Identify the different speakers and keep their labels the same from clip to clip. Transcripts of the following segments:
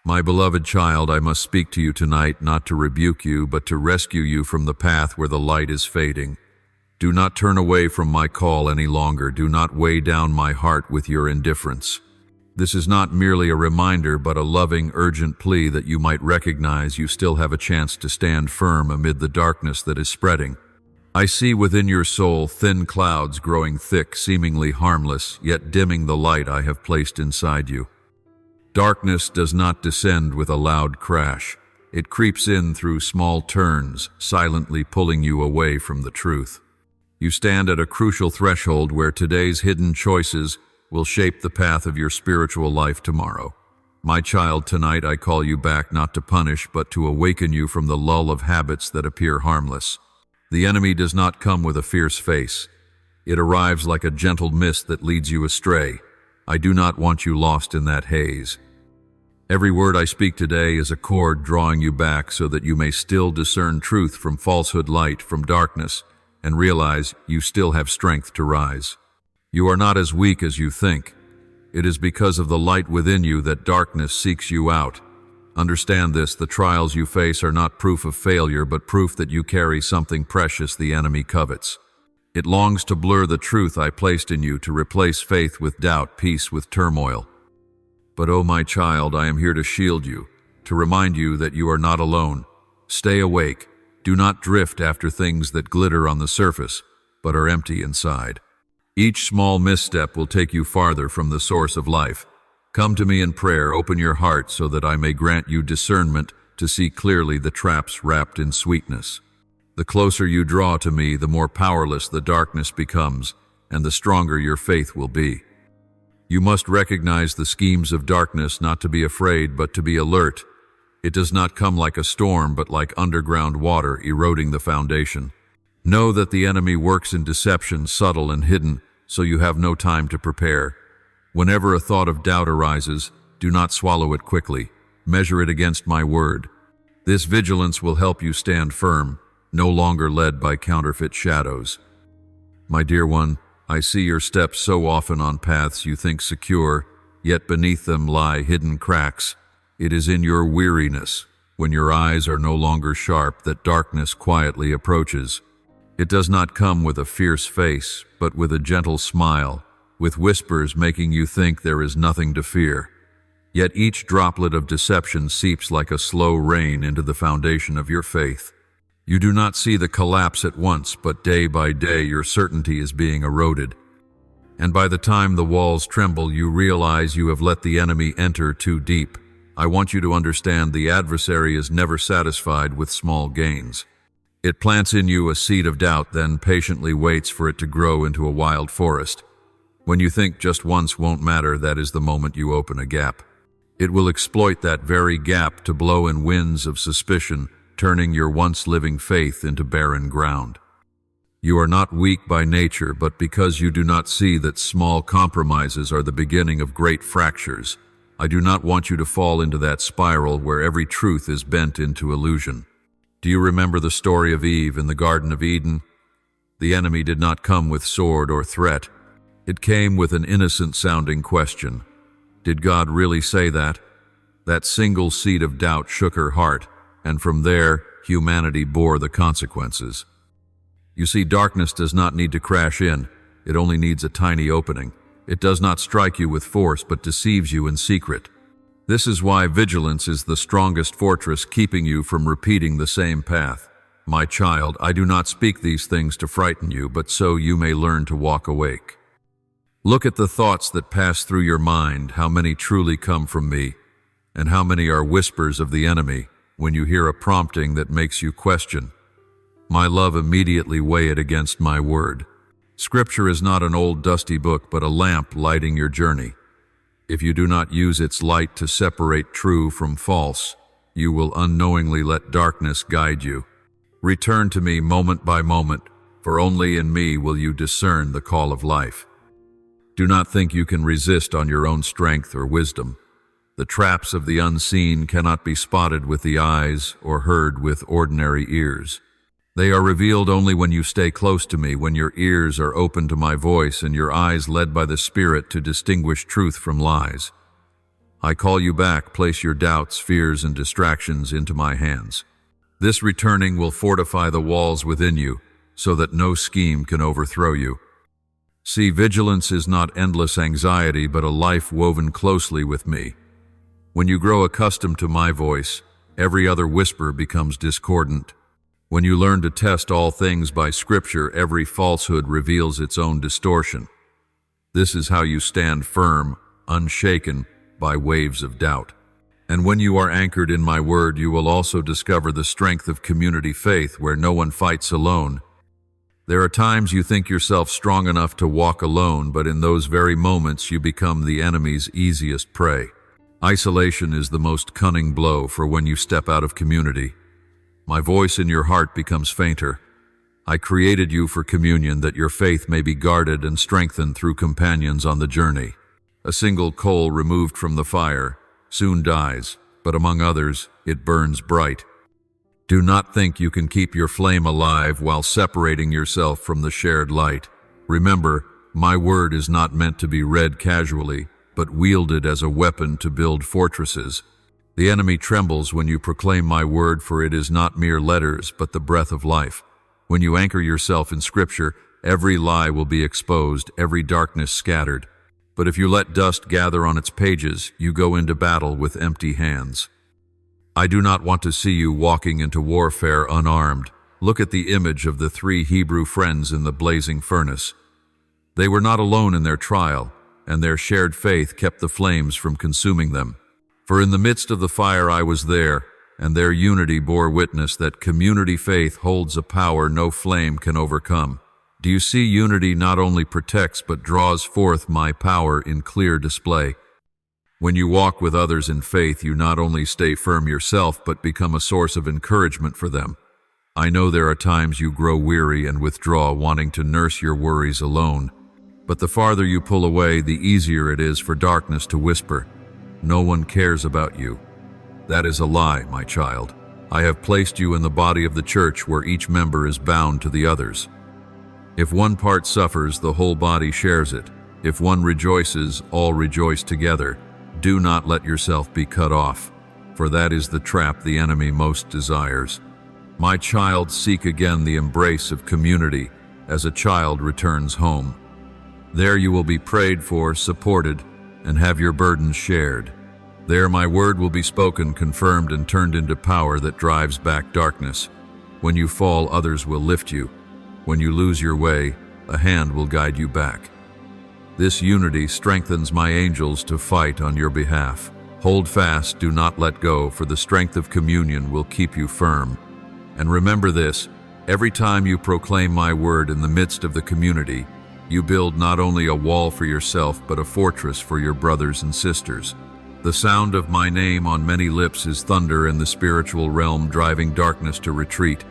Speaker 1: My beloved child, I must speak to you tonight, not to rebuke you, but to rescue you from the path where the light is fading. Do not turn away from my call any longer. Do not weigh down my heart with your indifference. This is not merely a reminder, but a loving, urgent plea that you might recognize you still have a chance to stand firm amid the darkness that is spreading. I see within your soul thin clouds growing thick, seemingly harmless, yet dimming the light I have placed inside you. Darkness does not descend with a loud crash. It creeps in through small turns, silently pulling you away from the truth. You stand at a crucial threshold where today's hidden choices will shape the path of your spiritual life tomorrow. My child, tonight I call you back not to punish, but to awaken you from the lull of habits that appear harmless. The enemy does not come with a fierce face. It arrives like a gentle mist that leads you astray. I do not want you lost in that haze. Every word I speak today is a cord drawing you back so that you may still discern truth from falsehood, light from darkness, and realize you still have strength to rise. You are not as weak as you think. It is because of the light within you that darkness seeks you out. Understand this, the trials you face are not proof of failure, but proof that you carry something precious the enemy covets. It longs to blur the truth I placed in you, to replace faith with doubt, peace with turmoil. But oh my child, I am here to shield you, to remind you that you are not alone. Stay awake. Do not drift after things that glitter on the surface, but are empty inside. Each small misstep will take you farther from the source of life. Come to me in prayer, open your heart so that I may grant you discernment to see clearly the traps wrapped in sweetness. The closer you draw to me, the more powerless the darkness becomes, and the stronger your faith will be. You must recognize the schemes of darkness, not to be afraid, but to be alert. It does not come like a storm, but like underground water eroding the foundation. Know that the enemy works in deception, subtle and hidden, so you have no time to prepare. Whenever a thought of doubt arises, do not swallow it quickly. Measure it against my word. This vigilance will help you stand firm, no longer led by counterfeit shadows. My dear one, I see your steps so often on paths you think secure, yet beneath them lie hidden cracks. It is in your weariness, when your eyes are no longer sharp, that darkness quietly approaches. It does not come with a fierce face, but with a gentle smile, with whispers making you think there is nothing to fear. Yet each droplet of deception seeps like a slow rain into the foundation of your faith. You do not see the collapse at once, but day by day your certainty is being eroded. And by the time the walls tremble, you realize you have let the enemy enter too deep. I want you to understand the adversary is never satisfied with small gains. It plants in you a seed of doubt, then patiently waits for it to grow into a wild forest. When you think just once won't matter, that is the moment you open a gap. It will exploit that very gap to blow in winds of suspicion, turning your once living faith into barren ground. You are not weak by nature, but because you do not see that small compromises are the beginning of great fractures. I do not want you to fall into that spiral where every truth is bent into illusion. Do you remember the story of Eve in the Garden of Eden? The enemy did not come with sword or threat. It came with an innocent-sounding question. Did God really say that? That single seed of doubt shook her heart, and from there, humanity bore the consequences. You see, darkness does not need to crash in. It only needs a tiny opening. It does not strike you with force, but deceives you in secret. This is why vigilance is the strongest fortress, keeping you from repeating the same path. My child, I do not speak these things to frighten you, but so you may learn to walk awake. Look at the thoughts that pass through your mind. How many truly come from me, and how many are whispers of the enemy when you hear a prompting that makes you question? My love, immediately weigh it against my word. Scripture is not an old dusty book, but a lamp lighting your journey. If you do not use its light to separate true from false, you will unknowingly let darkness guide you. Return to me moment by moment, for only in me will you discern the call of life. Do not think you can resist on your own strength or wisdom. The traps of the unseen cannot be spotted with the eyes or heard with ordinary ears. They are revealed only when you stay close to me, when your ears are open to my voice and your eyes led by the Spirit to distinguish truth from lies. I call you back, place your doubts, fears, and distractions into my hands. This returning will fortify the walls within you, so that no scheme can overthrow you. See, vigilance is not endless anxiety, but a life woven closely with me. When you grow accustomed to my voice, every other whisper becomes discordant. When you learn to test all things by Scripture, every falsehood reveals its own distortion. This is how you stand firm, unshaken by waves of doubt. And when you are anchored in my word, you will also discover the strength of community faith where no one fights alone. There are times you think yourself strong enough to walk alone, but in those very moments you become the enemy's easiest prey. Isolation is the most cunning blow, for when you step out of community, my voice in your heart becomes fainter. I created you for communion, that your faith may be guarded and strengthened through companions on the journey. A single coal removed from the fire soon dies, but among others it burns bright. Do not think you can keep your flame alive while separating yourself from the shared light. Remember, my word is not meant to be read casually, but wielded as a weapon to build fortresses. The enemy trembles when you proclaim my word, for it is not mere letters, but the breath of life. When you anchor yourself in Scripture, every lie will be exposed, every darkness scattered. But if you let dust gather on its pages, you go into battle with empty hands. I do not want to see you walking into warfare unarmed. Look at the image of the 3 Hebrew friends in the blazing furnace. They were not alone in their trial, and their shared faith kept the flames from consuming them. For in the midst of the fire I was there, and their unity bore witness that community faith holds a power no flame can overcome. Do you see, unity not only protects but draws forth my power in clear display. When you walk with others in faith, you not only stay firm yourself but become a source of encouragement for them. I know there are times you grow weary and withdraw, wanting to nurse your worries alone. But the farther you pull away, the easier it is for darkness to whisper, "No one cares about you." That is a lie, my child. I have placed you in the body of the church, where each member is bound to the others. If one part suffers, the whole body shares it. If one rejoices, all rejoice together. Do not let yourself be cut off, for that is the trap the enemy most desires. My child, seek again the embrace of community as a child returns home. There you will be prayed for, supported, and have your burdens shared. There my word will be spoken, confirmed, and turned into power that drives back darkness. When you fall, others will lift you. When you lose your way, a hand will guide you back. This unity strengthens my angels to fight on your behalf. Hold fast, do not let go, for the strength of communion will keep you firm. And remember this, every time you proclaim my word in the midst of the community, you build not only a wall for yourself, but a fortress for your brothers and sisters. The sound of my name on many lips is thunder in the spiritual realm, driving darkness to retreat.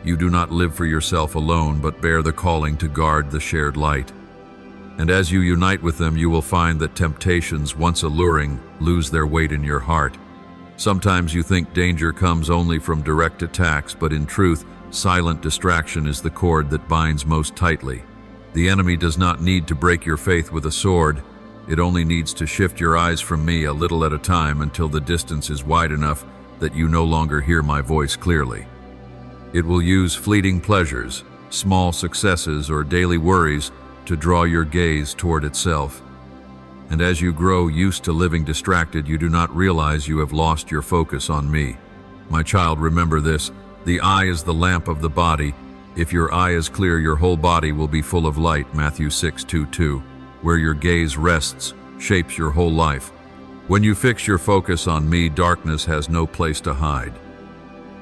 Speaker 1: You do not live for yourself alone, but bear the calling to guard the shared light. And as you unite with them, you will find that temptations, once alluring, lose their weight in your heart. Sometimes you think danger comes only from direct attacks, but in truth, silent distraction is the cord that binds most tightly. The enemy does not need to break your faith with a sword. It only needs to shift your eyes from me a little at a time until the distance is wide enough that you no longer hear my voice clearly. It will use fleeting pleasures, small successes, or daily worries to draw your gaze toward itself. And as you grow used to living distracted, you do not realize you have lost your focus on me. My child, remember this: the eye is the lamp of the body. If your eye is clear, your whole body will be full of light. Matthew 6:2-2. Where your gaze rests shapes your whole life. When you fix your focus on me, darkness has no place to hide.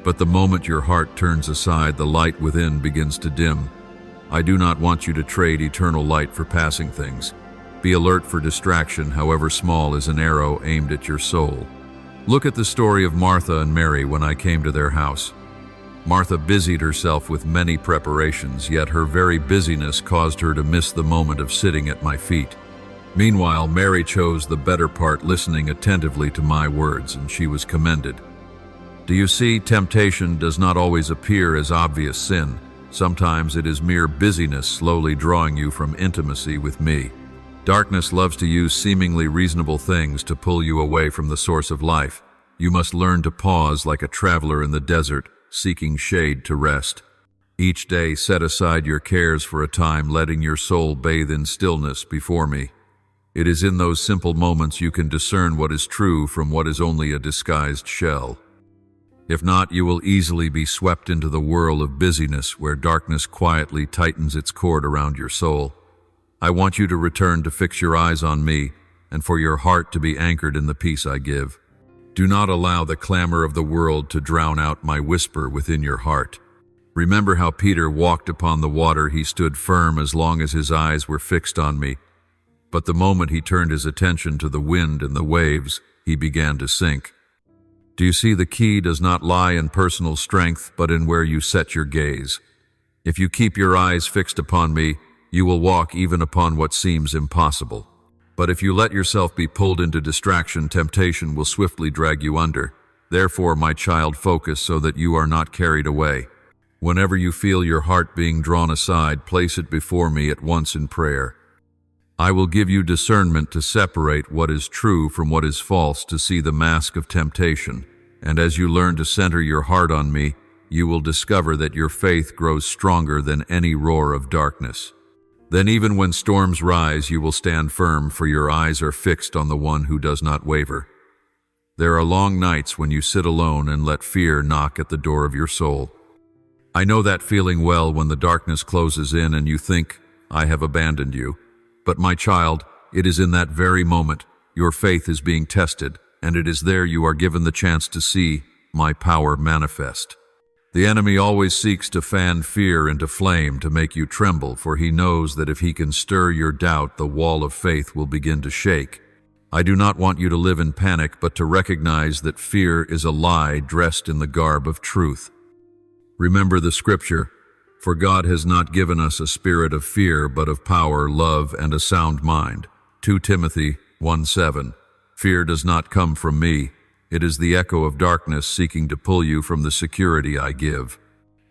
Speaker 1: But the moment your heart turns aside, the light within begins to dim. I do not want you to trade eternal light for passing things. Be alert for distraction, however small, is an arrow aimed at your soul. Look at the story of Martha and Mary when I came to their house. Martha busied herself with many preparations, yet her very busyness caused her to miss the moment of sitting at my feet. Meanwhile, Mary chose the better part, listening attentively to my words, and she was commended. Do you see, temptation does not always appear as obvious sin. Sometimes it is mere busyness slowly drawing you from intimacy with me. Darkness loves to use seemingly reasonable things to pull you away from the source of life. You must learn to pause like a traveler in the desert, seeking shade to rest. Each day set aside your cares for a time, letting your soul bathe in stillness before me. It is in those simple moments you can discern what is true from what is only a disguised shell. If not, you will easily be swept into the whirl of busyness where darkness quietly tightens its cord around your soul. I want you to return to fix your eyes on me and for your heart to be anchored in the peace I give. Do not allow the clamor of the world to drown out my whisper within your heart. Remember how Peter walked upon the water. He stood firm as long as his eyes were fixed on me. But the moment he turned his attention to the wind and the waves, he began to sink. Do you see, the key does not lie in personal strength, but in where you set your gaze. If you keep your eyes fixed upon me, you will walk even upon what seems impossible. But if you let yourself be pulled into distraction, temptation will swiftly drag you under. Therefore, my child, focus so that you are not carried away. Whenever you feel your heart being drawn aside, place it before me at once in prayer. I will give you discernment to separate what is true from what is false, to see the mask of temptation. And as you learn to center your heart on me, you will discover that your faith grows stronger than any roar of darkness. Then even when storms rise, you will stand firm, for your eyes are fixed on the one who does not waver. There are long nights when you sit alone and let fear knock at the door of your soul. I know that feeling well, when the darkness closes in and you think, I have abandoned you. But my child, it is in that very moment your faith is being tested, and it is there you are given the chance to see my power manifest. The enemy always seeks to fan fear into flame to make you tremble, for he knows that if he can stir your doubt, the wall of faith will begin to shake. I do not want you to live in panic, but to recognize that fear is a lie dressed in the garb of truth. Remember the scripture, for God has not given us a spirit of fear, but of power, love, and a sound mind. 2 Timothy 1:7. Fear does not come from me. It is the echo of darkness seeking to pull you from the security I give.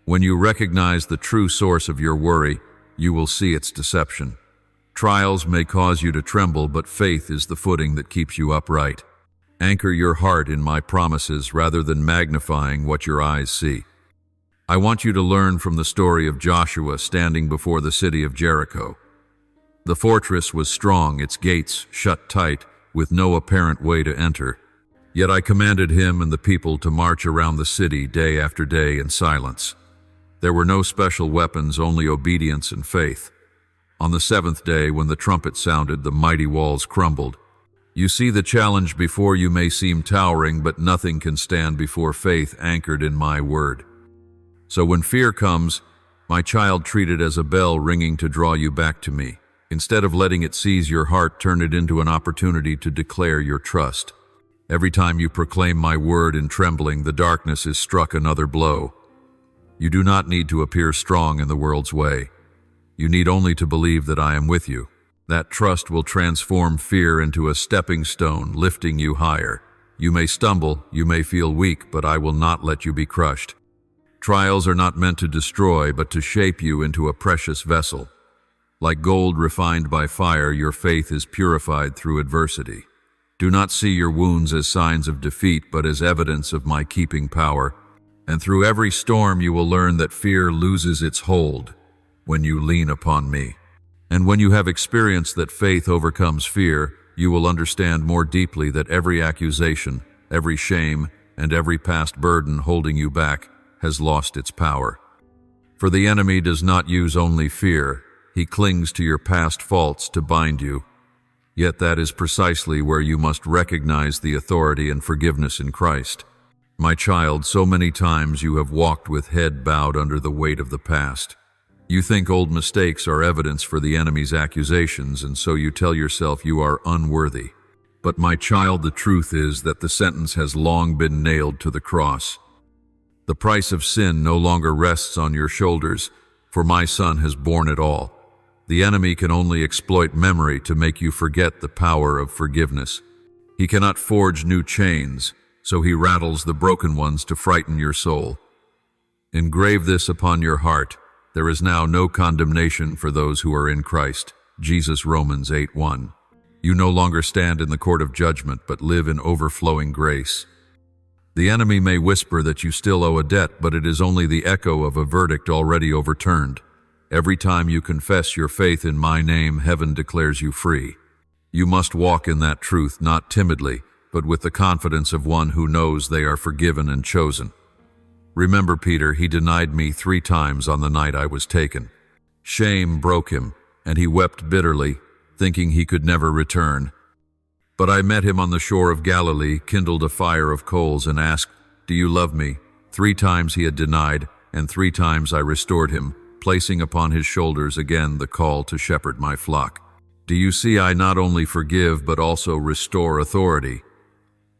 Speaker 1: When you recognize the true source of your worry, you will see its deception. Trials may cause you to tremble, but faith is the footing that keeps you upright. Anchor your heart in my promises rather than magnifying what your eyes see. I want you to learn from the story of Joshua standing before the city of Jericho. The fortress was strong, its gates shut tight, with no apparent way to enter. Yet I commanded him and the people to march around the city day after day in silence. There were no special weapons, only obedience and faith. On the seventh day, when the trumpet sounded, the mighty walls crumbled. You see, the challenge before you may seem towering, but nothing can stand before faith anchored in my word. So when fear comes, my child, treat it as a bell ringing to draw you back to me. Instead of letting it seize your heart, turn it into an opportunity to declare your trust. Every time you proclaim my word in trembling, the darkness is struck another blow. You do not need to appear strong in the world's way. You need only to believe that I am with you. That trust will transform fear into a stepping stone, lifting you higher. You may stumble, you may feel weak, but I will not let you be crushed. Trials are not meant to destroy, but to shape you into a precious vessel. Like gold refined by fire, your faith is purified through adversity. Do not see your wounds as signs of defeat, but as evidence of my keeping power. And through every storm you will learn that fear loses its hold when you lean upon me. And when you have experienced that faith overcomes fear, you will understand more deeply that every accusation, every shame, and every past burden holding you back has lost its power. For the enemy does not use only fear, he clings to your past faults to bind you. Yet that is precisely where you must recognize the authority and forgiveness in Christ. My child, so many times you have walked with head bowed under the weight of the past. You think old mistakes are evidence for the enemy's accusations, and so you tell yourself you are unworthy. But my child, the truth is that the sentence has long been nailed to the cross. The price of sin no longer rests on your shoulders, for my Son has borne it all. The enemy can only exploit memory to make you forget the power of forgiveness. He cannot forge new chains, so he rattles the broken ones to frighten your soul. Engrave this upon your heart: there is now no condemnation for those who are in Christ. Jesus, Romans 8:1. You no longer stand in the court of judgment, but live in overflowing grace. The enemy may whisper that you still owe a debt, but it is only the echo of a verdict already overturned. Every time you confess your faith in my name, heaven declares you free. You must walk in that truth, not timidly, but with the confidence of one who knows they are forgiven and chosen. Remember Peter, he denied me 3 times on the night I was taken. Shame broke him, and he wept bitterly, thinking he could never return. But I met him on the shore of Galilee, kindled a fire of coals, and asked, "Do you love me?" 3 times he had denied, and 3 times I restored him, placing upon his shoulders again the call to shepherd my flock. Do you see, I not only forgive, but also restore authority.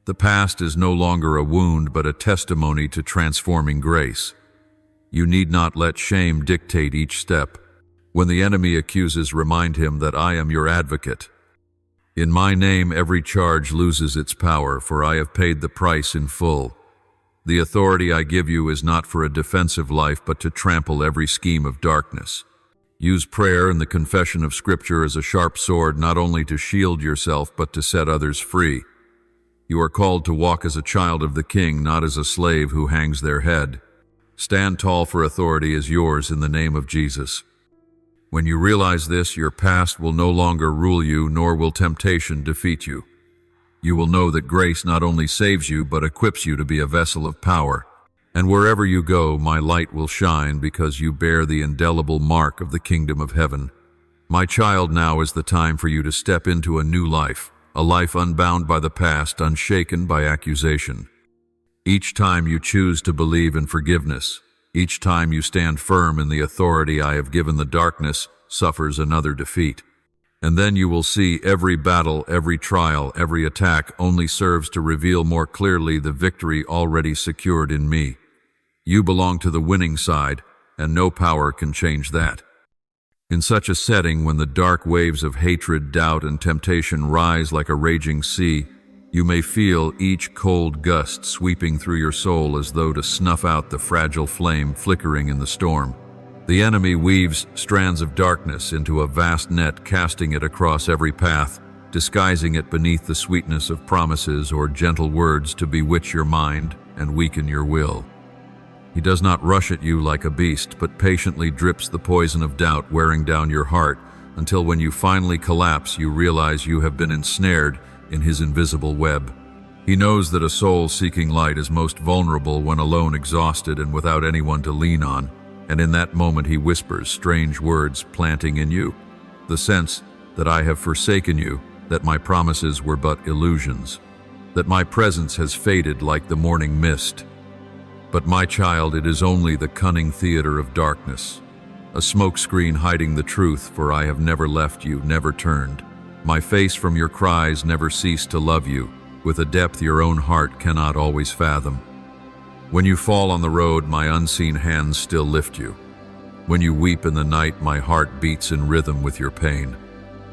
Speaker 1: The past is no longer a wound, but a testimony to transforming grace. You need not let shame dictate each step. When the enemy accuses, remind him that I am your advocate. In my name every charge loses its power, for I have paid the price in full. The authority I give you is not for a defensive life, but to trample every scheme of darkness. Use prayer and the confession of Scripture as a sharp sword, not only to shield yourself, but to set others free. You are called to walk as a child of the King, not as a slave who hangs their head. Stand tall, for authority is yours in the name of Jesus. When you realize this, your past will no longer rule you, nor will temptation defeat you. You will know that grace not only saves you, but equips you to be a vessel of power. And wherever you go, my light will shine, because you bear the indelible mark of the kingdom of heaven. My child, now is the time for you to step into a new life, a life unbound by the past, unshaken by accusation. Each time you choose to believe in forgiveness, each time you stand firm in the authority I have given, the darkness suffers another defeat. And then you will see every battle, every trial, every attack only serves to reveal more clearly the victory already secured in me. You belong to the winning side, and no power can change that. In such a setting, when the dark waves of hatred, doubt, and temptation rise like a raging sea, you may feel each cold gust sweeping through your soul as though to snuff out the fragile flame flickering in the storm. The enemy weaves strands of darkness into a vast net, casting it across every path, disguising it beneath the sweetness of promises or gentle words to bewitch your mind and weaken your will. He does not rush at you like a beast, but patiently drips the poison of doubt wearing down your heart, until when you finally collapse, you realize you have been ensnared in his invisible web. He knows that a soul seeking light is most vulnerable when alone, exhausted, and without anyone to lean on, and in that moment he whispers strange words, planting in you the sense that I have forsaken you, that my promises were but illusions, that my presence has faded like the morning mist. But my child, it is only the cunning theater of darkness, a smokescreen hiding the truth, for I have never left you, never turned. My face from your cries never ceased to love you, with a depth your own heart cannot always fathom. When you fall on the road, my unseen hands still lift you. When you weep in the night, my heart beats in rhythm with your pain.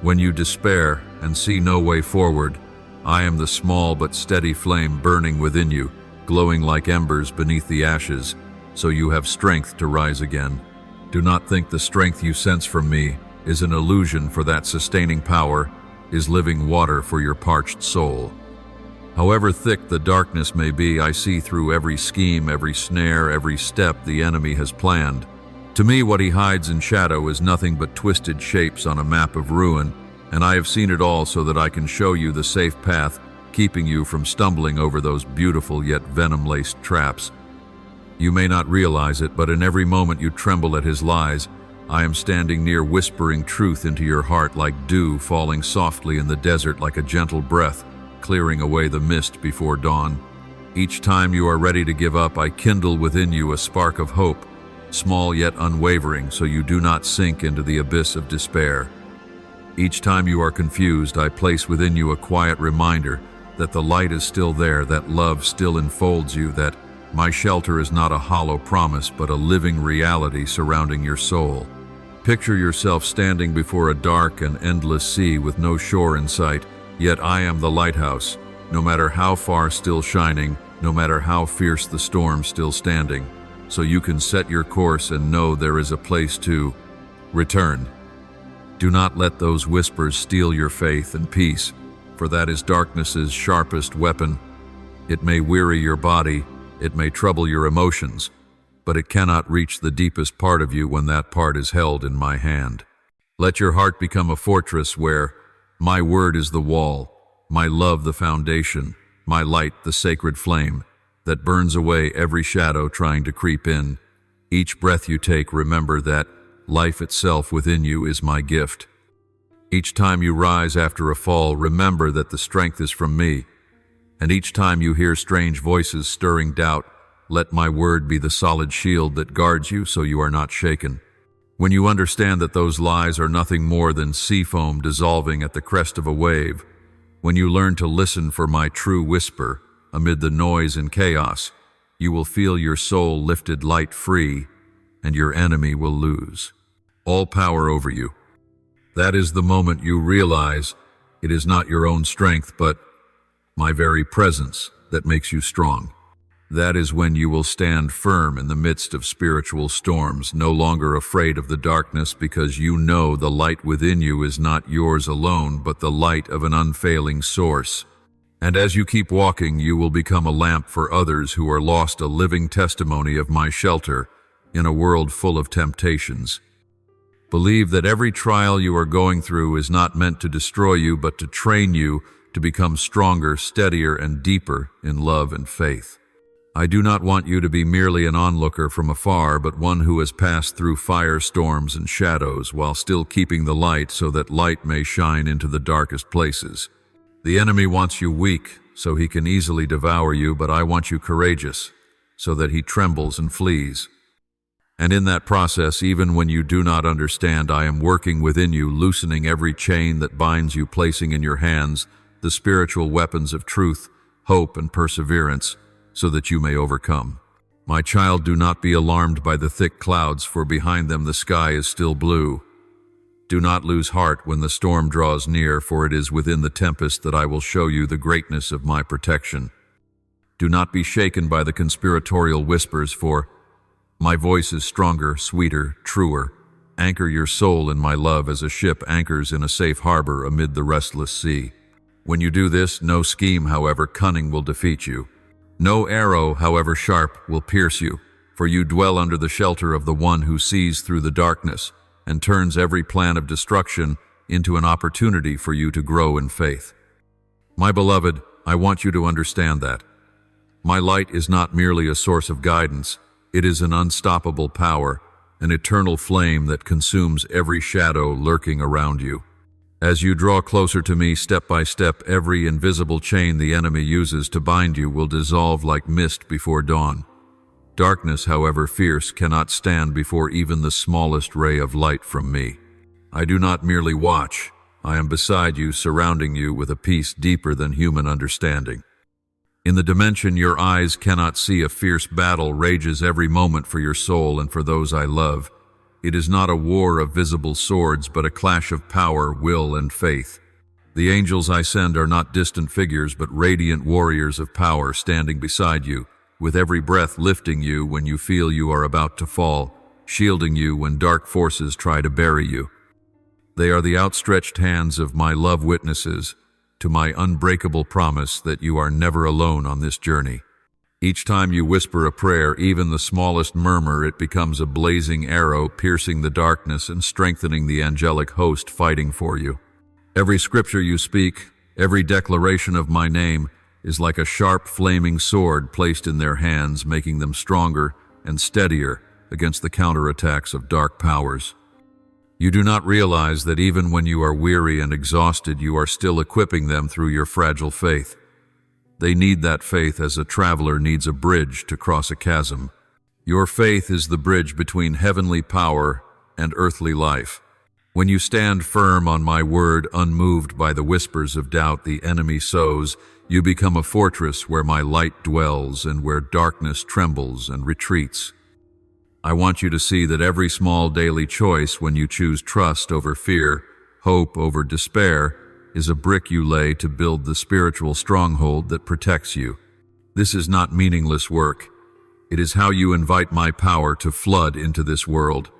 Speaker 1: When you despair and see no way forward, I am the small but steady flame burning within you, glowing like embers beneath the ashes, so you have strength to rise again. Do not think the strength you sense from me is an illusion, for that sustaining power is living water for your parched soul. However thick the darkness may be, I see through every scheme, every snare, every step the enemy has planned. To me, what he hides in shadow is nothing but twisted shapes on a map of ruin, and I have seen it all so that I can show you the safe path, keeping you from stumbling over those beautiful yet venom-laced traps. You may not realize it, but in every moment you tremble at his lies, I am standing near, whispering truth into your heart like dew falling softly in the desert, like a gentle breath, clearing away the mist before dawn. Each time you are ready to give up, I kindle within you a spark of hope, small yet unwavering, so you do not sink into the abyss of despair. Each time you are confused, I place within you a quiet reminder that the light is still there, that love still enfolds you, that my shelter is not a hollow promise, but a living reality surrounding your soul. Picture yourself standing before a dark and endless sea with no shore in sight, yet I am the lighthouse, no matter how far still shining, no matter how fierce the storm still standing, so you can set your course and know there is a place to return. Do not let those whispers steal your faith and peace, for that is darkness's sharpest weapon. It may weary your body, it may trouble your emotions, but it cannot reach the deepest part of you when that part is held in my hand. Let your heart become a fortress where my word is the wall, my love the foundation, my light the sacred flame that burns away every shadow trying to creep in. Each breath you take, remember that life itself within you is my gift. Each time you rise after a fall, remember that the strength is from me. And each time you hear strange voices stirring doubt, let my word be the solid shield that guards you so you are not shaken. When you understand that those lies are nothing more than sea foam dissolving at the crest of a wave, when you learn to listen for my true whisper amid the noise and chaos, you will feel your soul lifted light free, and your enemy will lose all power over you. That is the moment you realize it is not your own strength, but my very presence that makes you strong. That is when you will stand firm in the midst of spiritual storms, no longer afraid of the darkness, because you know the light within you is not yours alone, but the light of an unfailing source. And as you keep walking, you will become a lamp for others who are lost, a living testimony of my shelter in a world full of temptations. Believe that every trial you are going through is not meant to destroy you, but to train you to become stronger, steadier, and deeper in love and faith. I do not want you to be merely an onlooker from afar, but one who has passed through firestorms and shadows while still keeping the light so that light may shine into the darkest places. The enemy wants you weak so he can easily devour you, but I want you courageous so that he trembles and flees. And in that process, even when you do not understand, I am working within you, loosening every chain that binds you, placing in your hands the spiritual weapons of truth, hope, and perseverance, so that you may overcome. My child, do not be alarmed by the thick clouds, for behind them the sky is still blue. Do not lose heart when the storm draws near, for it is within the tempest that I will show you the greatness of my protection. Do not be shaken by the conspiratorial whispers, for my voice is stronger, sweeter, truer. Anchor your soul in my love as a ship anchors in a safe harbor amid the restless sea. When you do this, no scheme, however cunning, will defeat you. No arrow, however sharp, will pierce you, for you dwell under the shelter of the one who sees through the darkness and turns every plan of destruction into an opportunity for you to grow in faith. My beloved, I want you to understand that my light is not merely a source of guidance. It is an unstoppable power, an eternal flame that consumes every shadow lurking around you. As you draw closer to me step by step, every invisible chain the enemy uses to bind you will dissolve like mist before dawn. Darkness, however fierce, cannot stand before even the smallest ray of light from me. I do not merely watch. I am beside you, surrounding you with a peace deeper than human understanding. In the dimension your eyes cannot see, a fierce battle rages every moment for your soul and for those I love. It is not a war of visible swords, but a clash of power, will, and faith. The angels I send are not distant figures, but radiant warriors of power standing beside you, with every breath lifting you when you feel you are about to fall, shielding you when dark forces try to bury you. They are the outstretched hands of my love witnesses to my unbreakable promise that you are never alone on this journey. Each time you whisper a prayer, even the smallest murmur, it becomes a blazing arrow piercing the darkness and strengthening the angelic host fighting for you. Every scripture you speak, every declaration of my name, is like a sharp flaming sword placed in their hands, making them stronger and steadier against the counterattacks of dark powers. You do not realize that even when you are weary and exhausted, you are still equipping them through your fragile faith. They need that faith as a traveler needs a bridge to cross a chasm. Your faith is the bridge between heavenly power and earthly life. When you stand firm on my word, unmoved by the whispers of doubt the enemy sows, you become a fortress where my light dwells and where darkness trembles and retreats. I want you to see that every small daily choice, when you choose trust over fear, hope over despair, is a brick you lay to build the spiritual stronghold that protects you. This is not meaningless work. It is how you invite my power to flood into this world.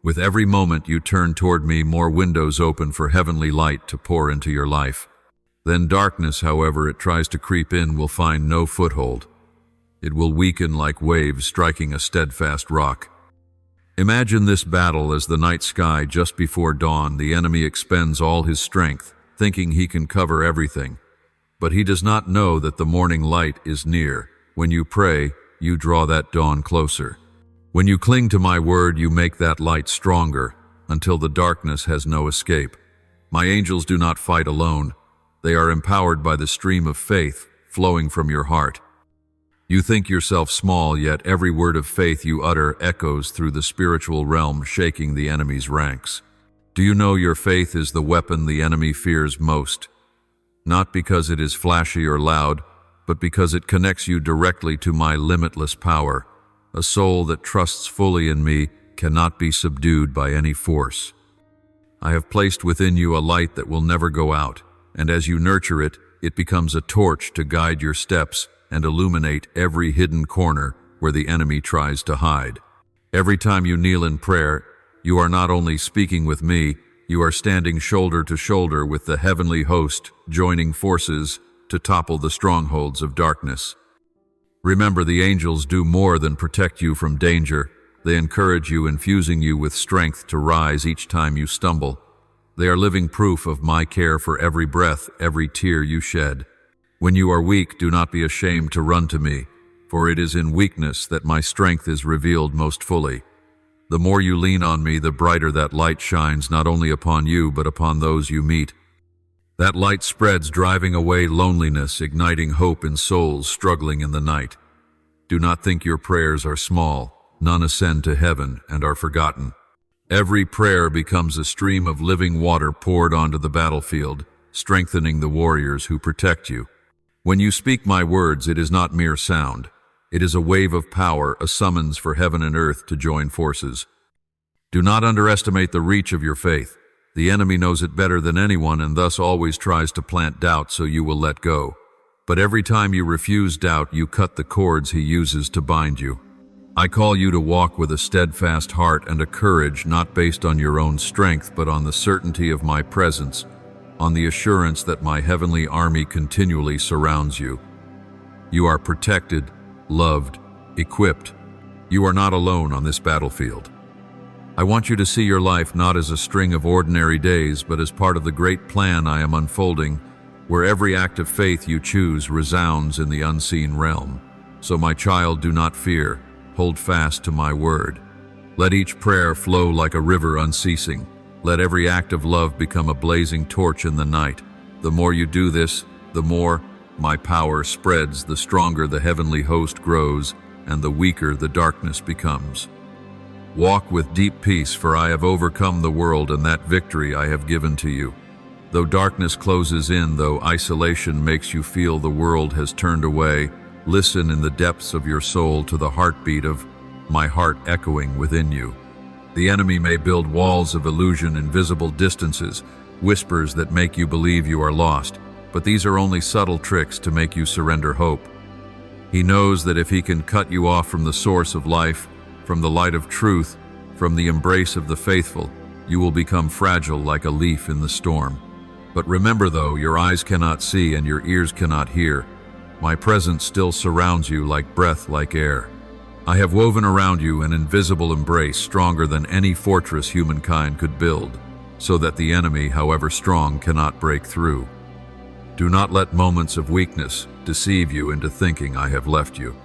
Speaker 1: With every moment you turn toward me, more windows open for heavenly light to pour into your life. Then darkness, however it tries to creep in, will find no foothold. It will weaken like waves striking a steadfast rock. Imagine this battle as the night sky just before dawn. The enemy expends all his strength, thinking he can cover everything. But he does not know that the morning light is near. When you pray, you draw that dawn closer. When you cling to my word, you make that light stronger, until the darkness has no escape. My angels do not fight alone. They are empowered by the stream of faith flowing from your heart. You think yourself small, yet every word of faith you utter echoes through the spiritual realm, shaking the enemy's ranks. Do you know your faith is the weapon the enemy fears most? Not because it is flashy or loud, but because it connects you directly to my limitless power. A soul that trusts fully in me cannot be subdued by any force. I have placed within you a light that will never go out, and as you nurture it, it becomes a torch to guide your steps and illuminate every hidden corner where the enemy tries to hide. Every time you kneel in prayer, you are not only speaking with me, you are standing shoulder to shoulder with the heavenly host, joining forces to topple the strongholds of darkness. Remember, the angels do more than protect you from danger. They encourage you, infusing you with strength to rise each time you stumble. They are living proof of my care for every breath, every tear you shed. When you are weak, do not be ashamed to run to me, for it is in weakness that my strength is revealed most fully. The more you lean on me, the brighter that light shines, not only upon you, but upon those you meet. That light spreads, driving away loneliness, igniting hope in souls struggling in the night. Do not think your prayers are small. None ascend to heaven and are forgotten. Every prayer becomes a stream of living water poured onto the battlefield, strengthening the warriors who protect you. When you speak my words, it is not mere sound. It is a wave of power, a summons for heaven and earth to join forces. Do not underestimate the reach of your faith. The enemy knows it better than anyone and thus always tries to plant doubt so you will let go. But every time you refuse doubt, you cut the cords he uses to bind you. I call you to walk with a steadfast heart and a courage not based on your own strength, but on the certainty of my presence, on the assurance that my heavenly army continually surrounds you. You are protected, loved, equipped. You are not alone on this battlefield. I want you to see your life not as a string of ordinary days, but as part of the great plan I am unfolding, where every act of faith you choose resounds in the unseen realm. So my child, do not fear. Hold fast to my word. Let each prayer flow like a river unceasing. Let every act of love become a blazing torch in the night. The more you do this, the more my power spreads, the stronger the heavenly host grows, and the weaker the darkness becomes. Walk with deep peace, for I have overcome the world, and that victory I have given to you. Though darkness closes in, though isolation makes you feel the world has turned away, listen in the depths of your soul to the heartbeat of my heart echoing within you. The enemy may build walls of illusion, invisible distances, whispers that make you believe you are lost, but these are only subtle tricks to make you surrender hope. He knows that if he can cut you off from the source of life, from the light of truth, from the embrace of the faithful, you will become fragile like a leaf in the storm. But remember though, your eyes cannot see and your ears cannot hear. My presence still surrounds you like breath, like air. I have woven around you an invisible embrace stronger than any fortress humankind could build, so that the enemy, however strong, cannot break through. Do not let moments of weakness deceive you into thinking I have left you.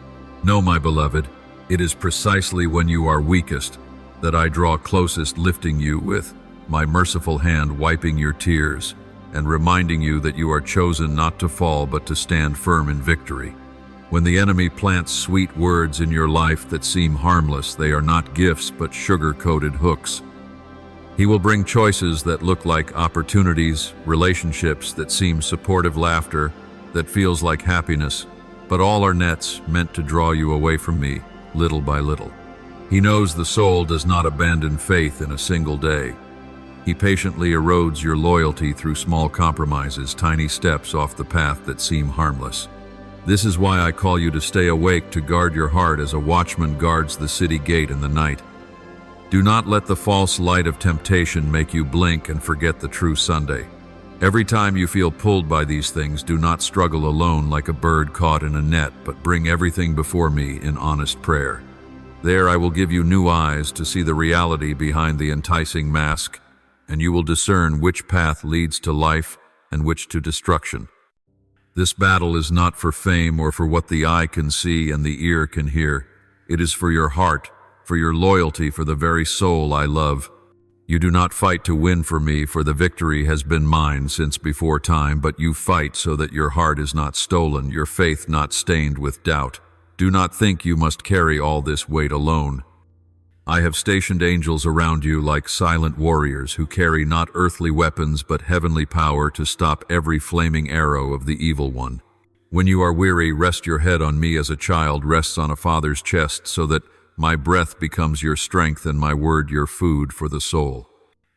Speaker 1: No, my beloved, it is precisely when you are weakest that I draw closest, lifting you with my merciful hand, wiping your tears, and reminding you that you are chosen not to fall but to stand firm in victory. When the enemy plants sweet words in your life that seem harmless, they are not gifts but sugar-coated hooks. He will bring choices that look like opportunities, relationships that seem supportive, laughter that feels like happiness, but all are nets meant to draw you away from me, little by little. He knows the soul does not abandon faith in a single day. He patiently erodes your loyalty through small compromises, tiny steps off the path that seem harmless. This is why I call you to stay awake, to guard your heart as a watchman guards the city gate in the night. Do not let the false light of temptation make you blink and forget the true Sunday. Every time you feel pulled by these things, do not struggle alone like a bird caught in a net, but bring everything before me in honest prayer. There I will give you new eyes to see the reality behind the enticing mask, and you will discern which path leads to life and which to destruction. This battle is not for fame or for what the eye can see and the ear can hear. It is for your heart, for your loyalty, for the very soul I love. You do not fight to win for me, for the victory has been mine since before time, but you fight so that your heart is not stolen, your faith not stained with doubt. Do not think you must carry all this weight alone. I have stationed angels around you like silent warriors who carry not earthly weapons but heavenly power to stop every flaming arrow of the evil one. When you are weary, rest your head on me as a child rests on a father's chest, so that my breath becomes your strength and my word your food for the soul.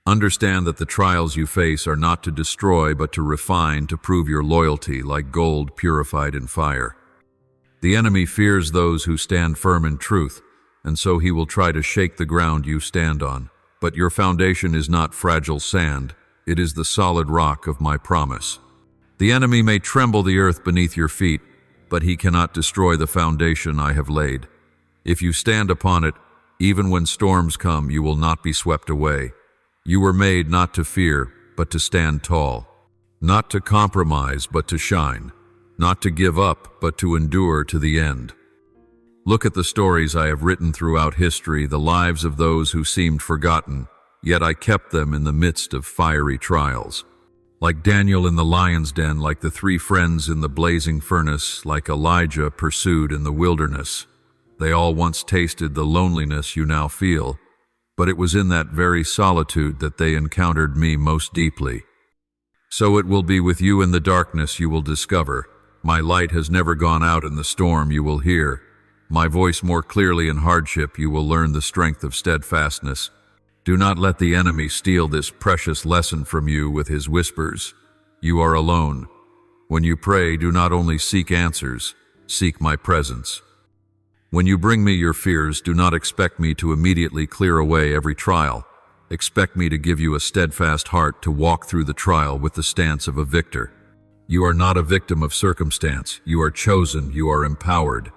Speaker 1: Understand that the trials you face are not to destroy but to refine, to prove your loyalty like gold purified in fire. The enemy fears those who stand firm in truth, and so he will try to shake the ground you stand on. But your foundation is not fragile sand, it is the solid rock of my promise. The enemy may tremble the earth beneath your feet, but he cannot destroy the foundation I have laid. If you stand upon it, even when storms come, you will not be swept away. You were made not to fear, but to stand tall. Not to compromise, but to shine. Not to give up, but to endure to the end. Look at the stories I have written throughout history, the lives of those who seemed forgotten, yet I kept them in the midst of fiery trials. Like Daniel in the lion's den, like the 3 friends in the blazing furnace, like Elijah pursued in the wilderness. They all once tasted the loneliness you now feel, but it was in that very solitude that they encountered me most deeply. So it will be with you in the darkness you will discover. My light has never gone out in the storm you will hear. My voice more clearly in hardship you will learn the strength of steadfastness. Do not let the enemy steal this precious lesson from you with his whispers. You are alone. When you pray, do not only seek answers, seek my presence. When you bring me your fears, do not expect me to immediately clear away every trial. Expect me to give you a steadfast heart to walk through the trial with the stance of a victor. You are not a victim of circumstance. You are chosen. You are empowered.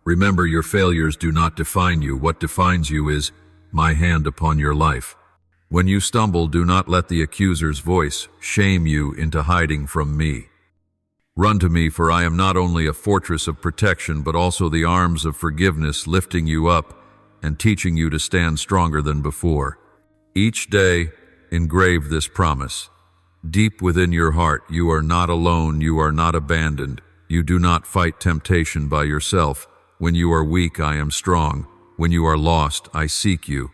Speaker 1: Remember, your failures do not define you. What defines you is my hand upon your life. When you stumble, do not let the accuser's voice shame you into hiding from me. Run to me, for I am not only a fortress of protection, but also the arms of forgiveness, lifting you up and teaching you to stand stronger than before. Each day, engrave this promise. Deep within your heart, you are not alone, you are not abandoned. You do not fight temptation by yourself. When you are weak, I am strong. When you are lost, I seek you.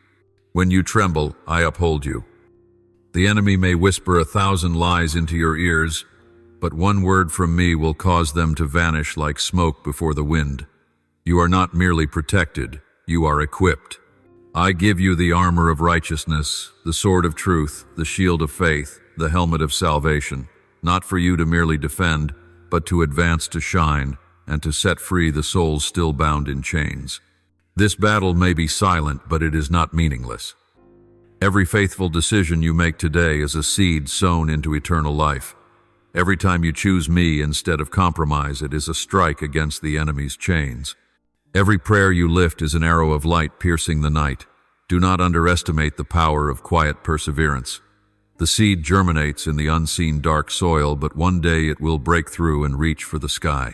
Speaker 1: When you tremble, I uphold you. The enemy may whisper 1,000 lies into your ears, but one word from me will cause them to vanish like smoke before the wind. You are not merely protected, you are equipped. I give you the armor of righteousness, the sword of truth, the shield of faith, the helmet of salvation, not for you to merely defend, but to advance to shine, and to set free the souls still bound in chains. This battle may be silent, but it is not meaningless. Every faithful decision you make today is a seed sown into eternal life. Every time you choose me instead of compromise, it is a strike against the enemy's chains. Every prayer you lift is an arrow of light piercing the night. Do not underestimate the power of quiet perseverance. The seed germinates in the unseen dark soil, but one day it will break through and reach for the sky.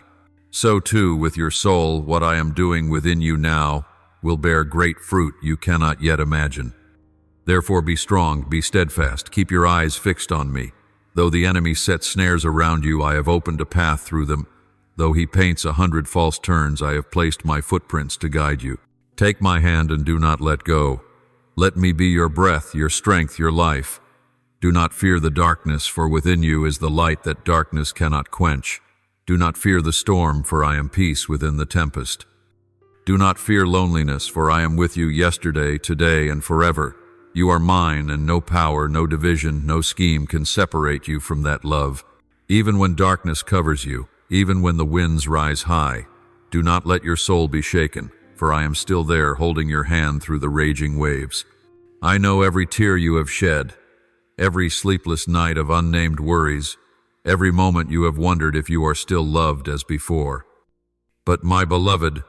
Speaker 1: So too, with your soul, what I am doing within you now will bear great fruit you cannot yet imagine. Therefore be strong, be steadfast, keep your eyes fixed on me. Though the enemy sets snares around you, I have opened a path through them. Though he paints 100 false turns, I have placed my footprints to guide you. Take my hand and do not let go. Let me be your breath, your strength, your life. Do not fear the darkness, for within you is the light that darkness cannot quench. Do not fear the storm, for I am peace within the tempest. Do not fear loneliness, for I am with you yesterday, today, and forever. You are mine, and no power, no division, no scheme can separate you from that love. Even when darkness covers you, even when the winds rise high, do not let your soul be shaken, for I am still there holding your hand through the raging waves. I know every tear you have shed, every sleepless night of unnamed worries, every moment you have wondered if you are still loved as before. But my beloved,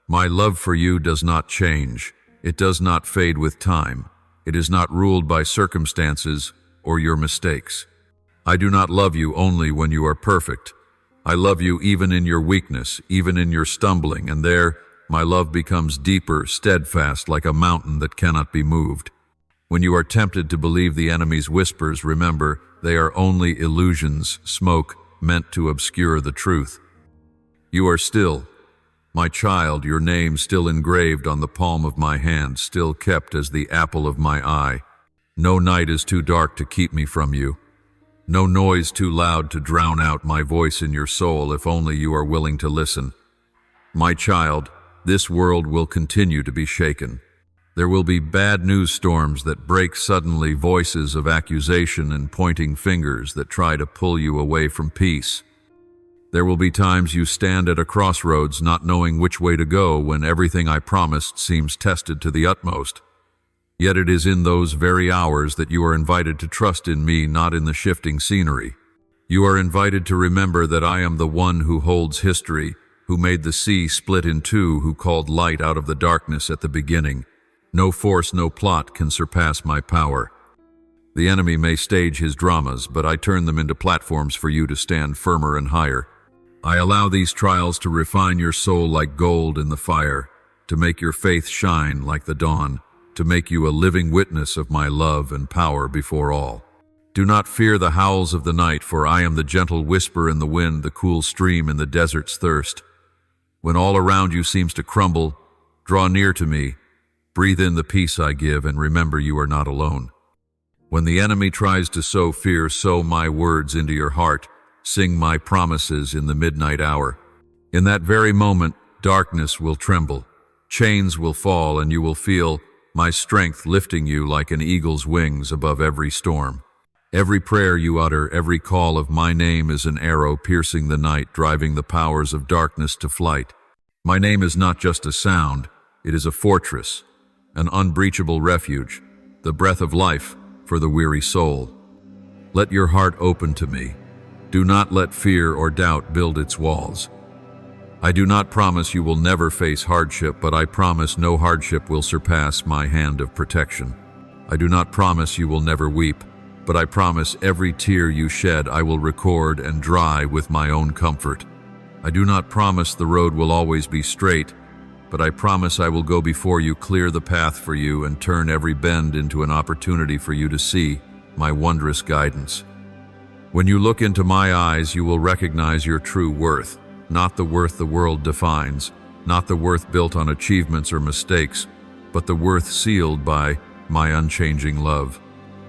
Speaker 1: my love for you does not change. It does not fade with time. It is not ruled by circumstances or your mistakes. I do not love you only when you are perfect. I love you even in your weakness, even in your stumbling, and there my love becomes deeper, steadfast, like a mountain that cannot be moved. When you are tempted to believe the enemy's whispers, remember, they are only illusions, smoke meant to obscure the truth. You are still, my child, your name still engraved on the palm of my hand, still kept as the apple of my eye. No night is too dark to keep me from you. No noise too loud to drown out my voice in your soul, if only you are willing to listen. My child, this world will continue to be shaken. There will be bad news storms that break suddenly, voices of accusation and pointing fingers that try to pull you away from peace. There will be times you stand at a crossroads not knowing which way to go when everything I promised seems tested to the utmost. Yet it is in those very hours that you are invited to trust in me, not in the shifting scenery. You are invited to remember that I am the one who holds history, who made the sea split in two, who called light out of the darkness at the beginning. No force, no plot can surpass my power. The enemy may stage his dramas, but I turn them into platforms for you to stand firmer and higher. I allow these trials to refine your soul like gold in the fire, to make your faith shine like the dawn, to make you a living witness of my love and power before all. Do not fear the howls of the night, for I am the gentle whisper in the wind, the cool stream in the desert's thirst. When all around you seems to crumble, draw near to me, breathe in the peace I give, and remember you are not alone. When the enemy tries to sow fear, sow my words into your heart, sing my promises in the midnight hour. In that very moment, darkness will tremble, chains will fall, and you will feel my strength lifting you like an eagle's wings above every storm. Every prayer you utter, every call of my name is an arrow piercing the night, driving the powers of darkness to flight. My name is not just a sound, it is a fortress, an unbreachable refuge, the breath of life for the weary soul. Let your heart open to me. Do not let fear or doubt build its walls. I do not promise you will never face hardship, but I promise no hardship will surpass my hand of protection. I do not promise you will never weep, but I promise every tear you shed I will record and dry with my own comfort. I do not promise the road will always be straight, but I promise I will go before you, clear the path for you, and turn every bend into an opportunity for you to see my wondrous guidance. When you look into my eyes, you will recognize your true worth. Not the worth the world defines, not the worth built on achievements or mistakes, but the worth sealed by my unchanging love.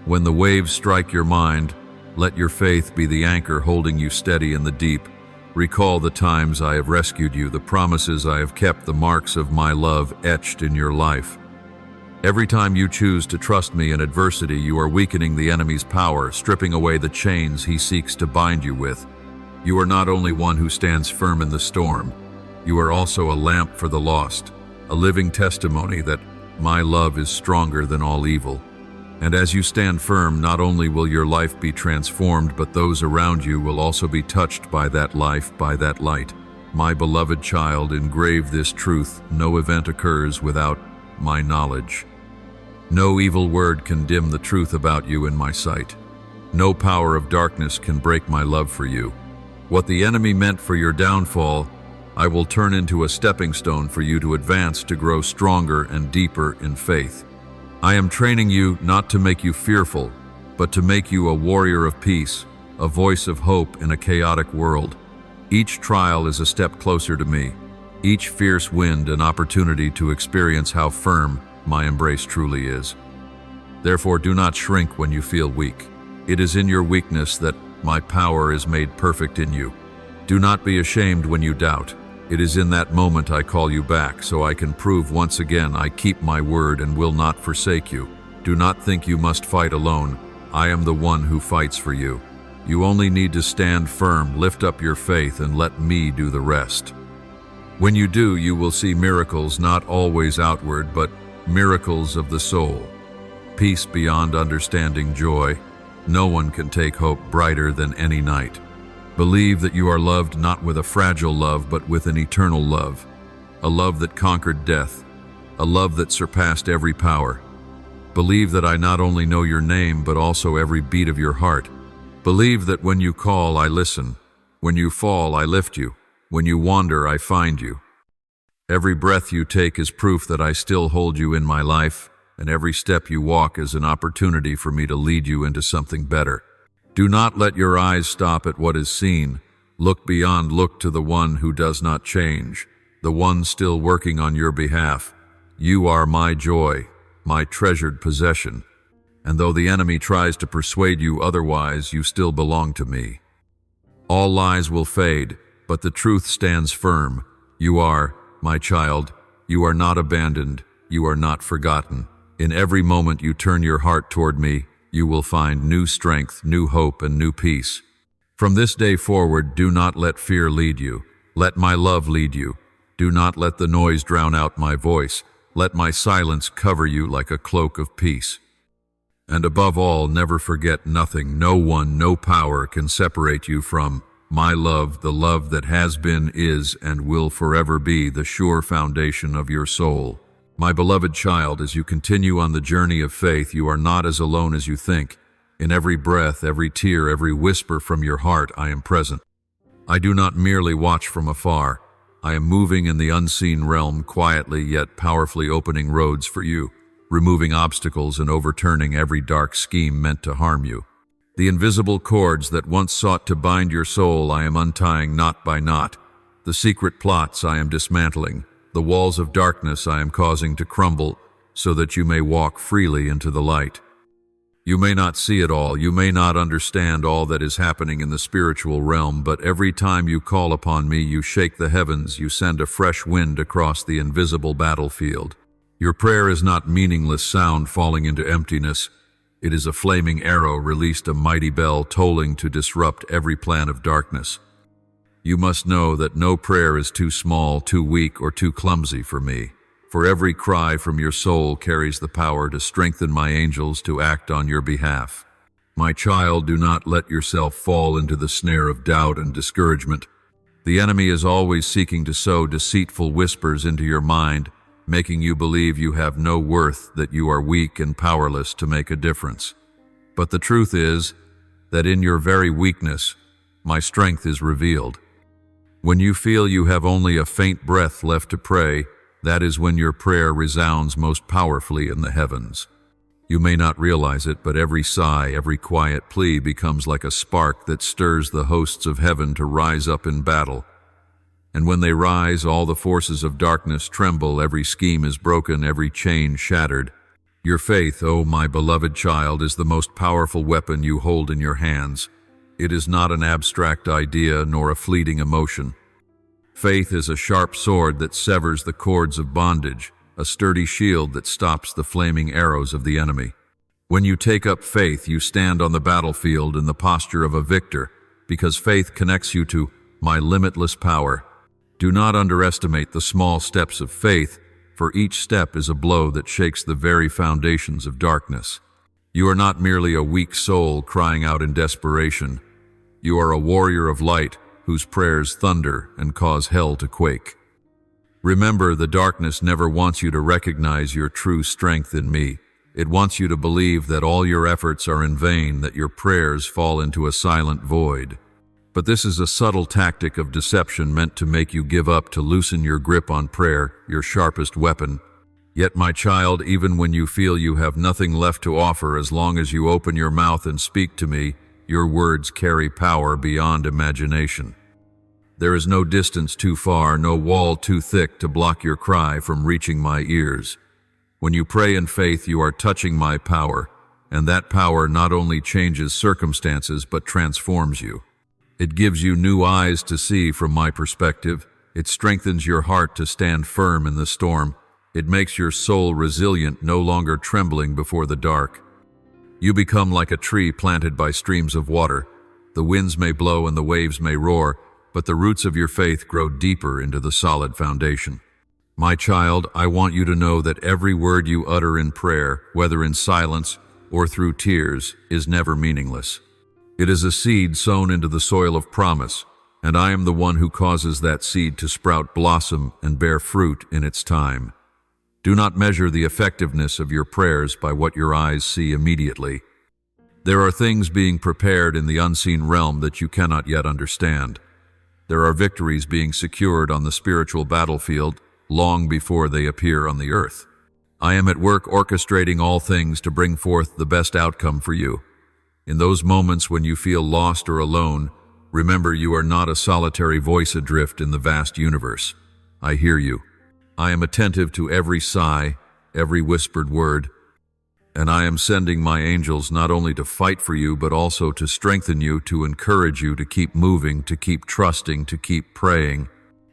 Speaker 1: When the waves strike your mind, let your faith be the anchor holding you steady in the deep. Recall the times I have rescued you, the promises I have kept, the marks of my love etched in your life. Every time you choose to trust me in adversity, you are weakening the enemy's power, stripping away the chains he seeks to bind you with. You are not only one who stands firm in the storm, you are also a lamp for the lost, a living testimony that my love is stronger than all evil. And as you stand firm, not only will your life be transformed, but those around you will also be touched by that life, by that light. My beloved child, engrave this truth: no event occurs without my knowledge. No evil word can dim the truth about you in my sight. No power of darkness can break my love for you. What the enemy meant for your downfall, I will turn into a stepping stone for you to advance, to grow stronger and deeper in faith. I am training you not to make you fearful, but to make you a warrior of peace, a voice of hope in a chaotic world. Each trial is a step closer to me, each fierce wind an opportunity to experience how firm my embrace truly is. Therefore, do not shrink when you feel weak. It is in your weakness that my power is made perfect in you. Do not be ashamed when you doubt. It is in that moment I call you back, so I can prove once again I keep my word and will not forsake you. Do not think you must fight alone. I am the one who fights for you. You only need to stand firm, lift up your faith, and let me do the rest. When you do, you will see miracles, not always outward, but miracles of the soul. peace beyond understanding, joy. No one can take hope brighter than any night. Believe that you are loved not with a fragile love, but with an eternal love, a love that conquered death, a love that surpassed every power. Believe that I not only know your name, but also every beat of your heart. Believe that when you call, I listen. When you fall, I lift you. When you wander, I find you. Every breath you take is proof that I still hold you in my life, and every step you walk is an opportunity for me to lead you into something better. Do not let your eyes stop at what is seen. Look beyond, look to the one who does not change, the one still working on your behalf. You are my joy, my treasured possession, and though the enemy tries to persuade you otherwise, you still belong to me. All lies will fade, but the truth stands firm. You are, my child, you are not abandoned, you are not forgotten. In every moment you turn your heart toward me, you will find new strength, new hope, and new peace. From this day forward, do not let fear lead you. Let my love lead you. Do not let the noise drown out my voice. Let my silence cover you like a cloak of peace. And above all, never forget nothing, no one, no power can separate you from my love, the love that has been, is, and will forever be the sure foundation of your soul. My beloved child, as you continue on the journey of faith, you are not as alone as you think. In every breath, every tear, every whisper from your heart, I am present. I do not merely watch from afar. I am moving in the unseen realm, quietly yet powerfully opening roads for you, removing obstacles and overturning every dark scheme meant to harm you. The invisible cords that once sought to bind your soul I am untying knot by knot. The secret plots I am dismantling. The walls of darkness I am causing to crumble so that you may walk freely into the light. You may not see it all, you may not understand all that is happening in the spiritual realm, but every time you call upon me, you shake the heavens, you send a fresh wind across the invisible battlefield. Your prayer is not meaningless sound falling into emptiness. It is a flaming arrow released, a mighty bell tolling to disrupt every plan of darkness. You must know that no prayer is too small, too weak, or too clumsy for me. For every cry from your soul carries the power to strengthen my angels to act on your behalf. My child, do not let yourself fall into the snare of doubt and discouragement. The enemy is always seeking to sow deceitful whispers into your mind, making you believe you have no worth, that you are weak and powerless to make a difference. But the truth is that in your very weakness, my strength is revealed. When you feel you have only a faint breath left to pray, that is when your prayer resounds most powerfully in the heavens. You may not realize it, but every sigh, every quiet plea becomes like a spark that stirs the hosts of heaven to rise up in battle. And when they rise, all the forces of darkness tremble, every scheme is broken, every chain shattered. Your faith, O my beloved child, is the most powerful weapon you hold in your hands. It is not an abstract idea nor a fleeting emotion. Faith is a sharp sword that severs the cords of bondage, a sturdy shield that stops the flaming arrows of the enemy. When you take up faith, you stand on the battlefield in the posture of a victor, because faith connects you to my limitless power. Do not underestimate the small steps of faith, for each step is a blow that shakes the very foundations of darkness. You are not merely a weak soul crying out in desperation. You are a warrior of light whose prayers thunder and cause hell to quake. Remember, the darkness never wants you to recognize your true strength in me. It wants you to believe that all your efforts are in vain, that your prayers fall into a silent void. But this is a subtle tactic of deception meant to make you give up, to loosen your grip on prayer, your sharpest weapon. Yet, my child, even when you feel you have nothing left to offer, as long as you open your mouth and speak to me, your words carry power beyond imagination. There is no distance too far, no wall too thick to block your cry from reaching my ears. When you pray in faith, you are touching my power, and that power not only changes circumstances but transforms you. It gives you new eyes to see from my perspective. It strengthens your heart to stand firm in the storm. It makes your soul resilient, no longer trembling before the dark. You become like a tree planted by streams of water. The winds may blow and the waves may roar, but the roots of your faith grow deeper into the solid foundation. My child, I want you to know that every word you utter in prayer, whether in silence or through tears, is never meaningless. It is a seed sown into the soil of promise, and I am the one who causes that seed to sprout, blossom, and bear fruit in its time. Do not measure the effectiveness of your prayers by what your eyes see immediately. There are things being prepared in the unseen realm that you cannot yet understand. There are victories being secured on the spiritual battlefield long before they appear on the earth. I am at work orchestrating all things to bring forth the best outcome for you. In those moments when you feel lost or alone, remember you are not a solitary voice adrift in the vast universe. I hear you. I am attentive to every sigh, every whispered word, and I am sending my angels not only to fight for you, but also to strengthen you, to encourage you to keep moving, to keep trusting, to keep praying.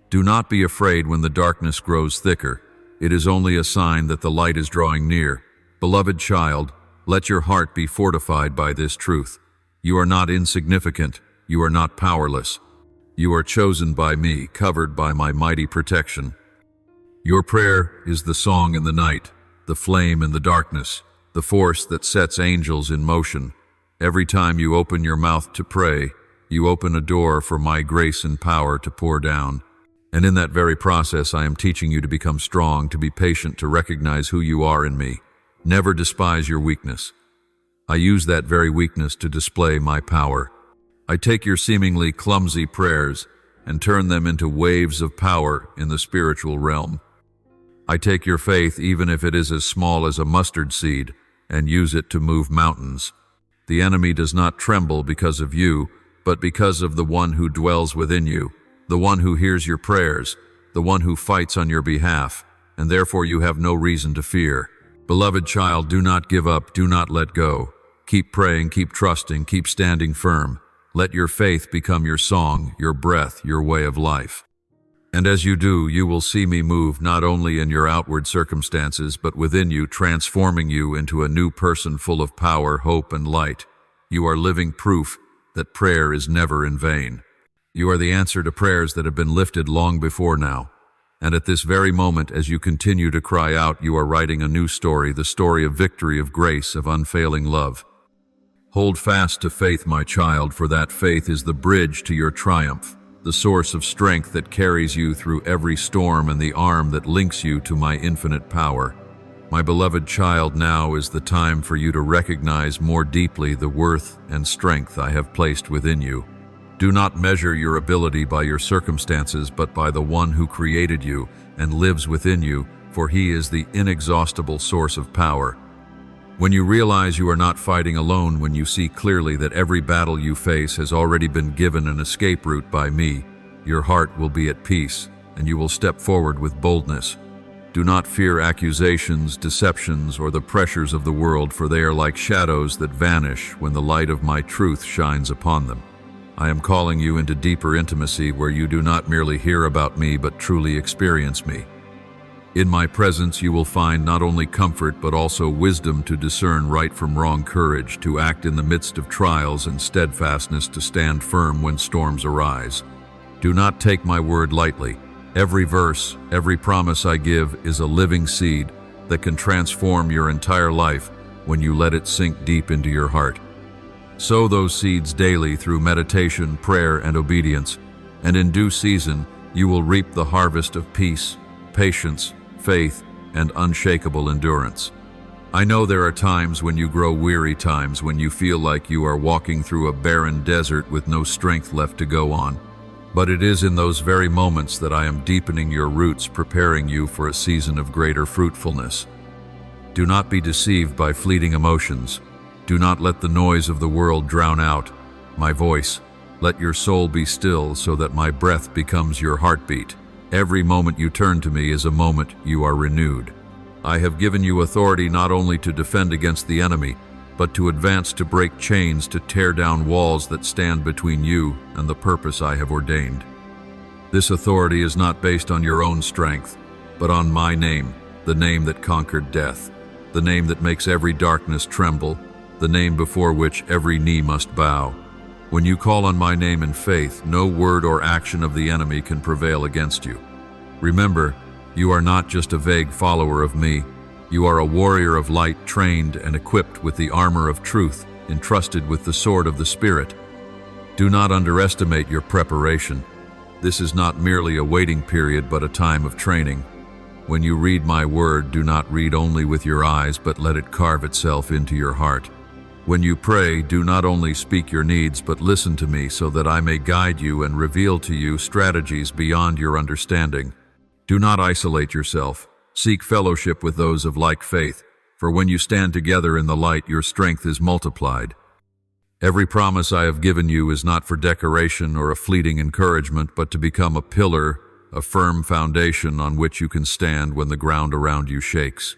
Speaker 1: Do not be afraid when the darkness grows thicker. It is only a sign that the light is drawing near. Beloved child, let your heart be fortified by this truth. You are not insignificant. You are not powerless. You are chosen by me, covered by my mighty protection. Your prayer is the song in the night, the flame in the darkness, the force that sets angels in motion. Every time you open your mouth to pray, you open a door for my grace and power to pour down. And in that very process, I am teaching you to become strong, to be patient, to recognize who you are in me. Never despise your weakness. I use that very weakness to display my power. I take your seemingly clumsy prayers and turn them into waves of power in the spiritual realm. I take your faith, even if it is as small as a mustard seed, and use it to move mountains. The enemy does not tremble because of you, but because of the one who dwells within you, the one who hears your prayers, the one who fights on your behalf, and therefore you have no reason to fear. Beloved child, do not give up, do not let go. Keep praying, keep trusting, keep standing firm. Let your faith become your song, your breath, your way of life. And as you do, you will see me move not only in your outward circumstances, but within you, transforming you into a new person full of power, hope, and light. You are living proof that prayer is never in vain. You are the answer to prayers that have been lifted long before now. And at this very moment, as you continue to cry out, you are writing a new story, the story of victory, of grace, of unfailing love. Hold fast to faith, my child, for that faith is the bridge to your triumph, the source of strength that carries you through every storm, and the arm that links you to my infinite power. My beloved child, now is the time for you to recognize more deeply the worth and strength I have placed within you. Do not measure your ability by your circumstances, but by the one who created you and lives within you, for he is the inexhaustible source of power. When you realize you are not fighting alone, when you see clearly that every battle you face has already been given an escape route by me, your heart will be at peace, and you will step forward with boldness. Do not fear accusations, deceptions, or the pressures of the world, for they are like shadows that vanish when the light of my truth shines upon them. I am calling you into deeper intimacy where you do not merely hear about me, but truly experience me. In my presence you will find not only comfort, but also wisdom to discern right from wrong, courage to act in the midst of trials, and steadfastness to stand firm when storms arise. Do not take my word lightly. Every verse, every promise I give is a living seed that can transform your entire life when you let it sink deep into your heart. Sow those seeds daily through meditation, prayer, and obedience, and in due season you will reap the harvest of peace, patience, faith, and unshakable endurance. I know there are times when you grow weary, times when you feel like you are walking through a barren desert with no strength left to go on. But it is in those very moments that I am deepening your roots, preparing you for a season of greater fruitfulness. Do not be deceived by fleeting emotions. Do not let the noise of the world drown out my voice. Let your soul be still so that my breath becomes your heartbeat. Every moment you turn to me is a moment you are renewed. I have given you authority not only to defend against the enemy, but to advance, to break chains, to tear down walls that stand between you and the purpose I have ordained. This authority is not based on your own strength, but on my name, the name that conquered death, the name that makes every darkness tremble, the name before which every knee must bow. When you call on my name in faith, no word or action of the enemy can prevail against you. Remember, You are not just a vague follower of me. You are a warrior of light, trained and equipped with the armor of truth, entrusted with the sword of the Spirit. Do not underestimate your preparation. This is not merely a waiting period, but a time of training. When you read my word, do not read only with your eyes, but let it carve itself into your heart. When you pray, do not only speak your needs, but listen to me so that I may guide you and reveal to you strategies beyond your understanding. Do not isolate yourself. Seek fellowship with those of like faith, for when you stand together in the light, your strength is multiplied. Every promise I have given you is not for decoration or a fleeting encouragement, but to become a pillar, a firm foundation on which you can stand when the ground around you shakes.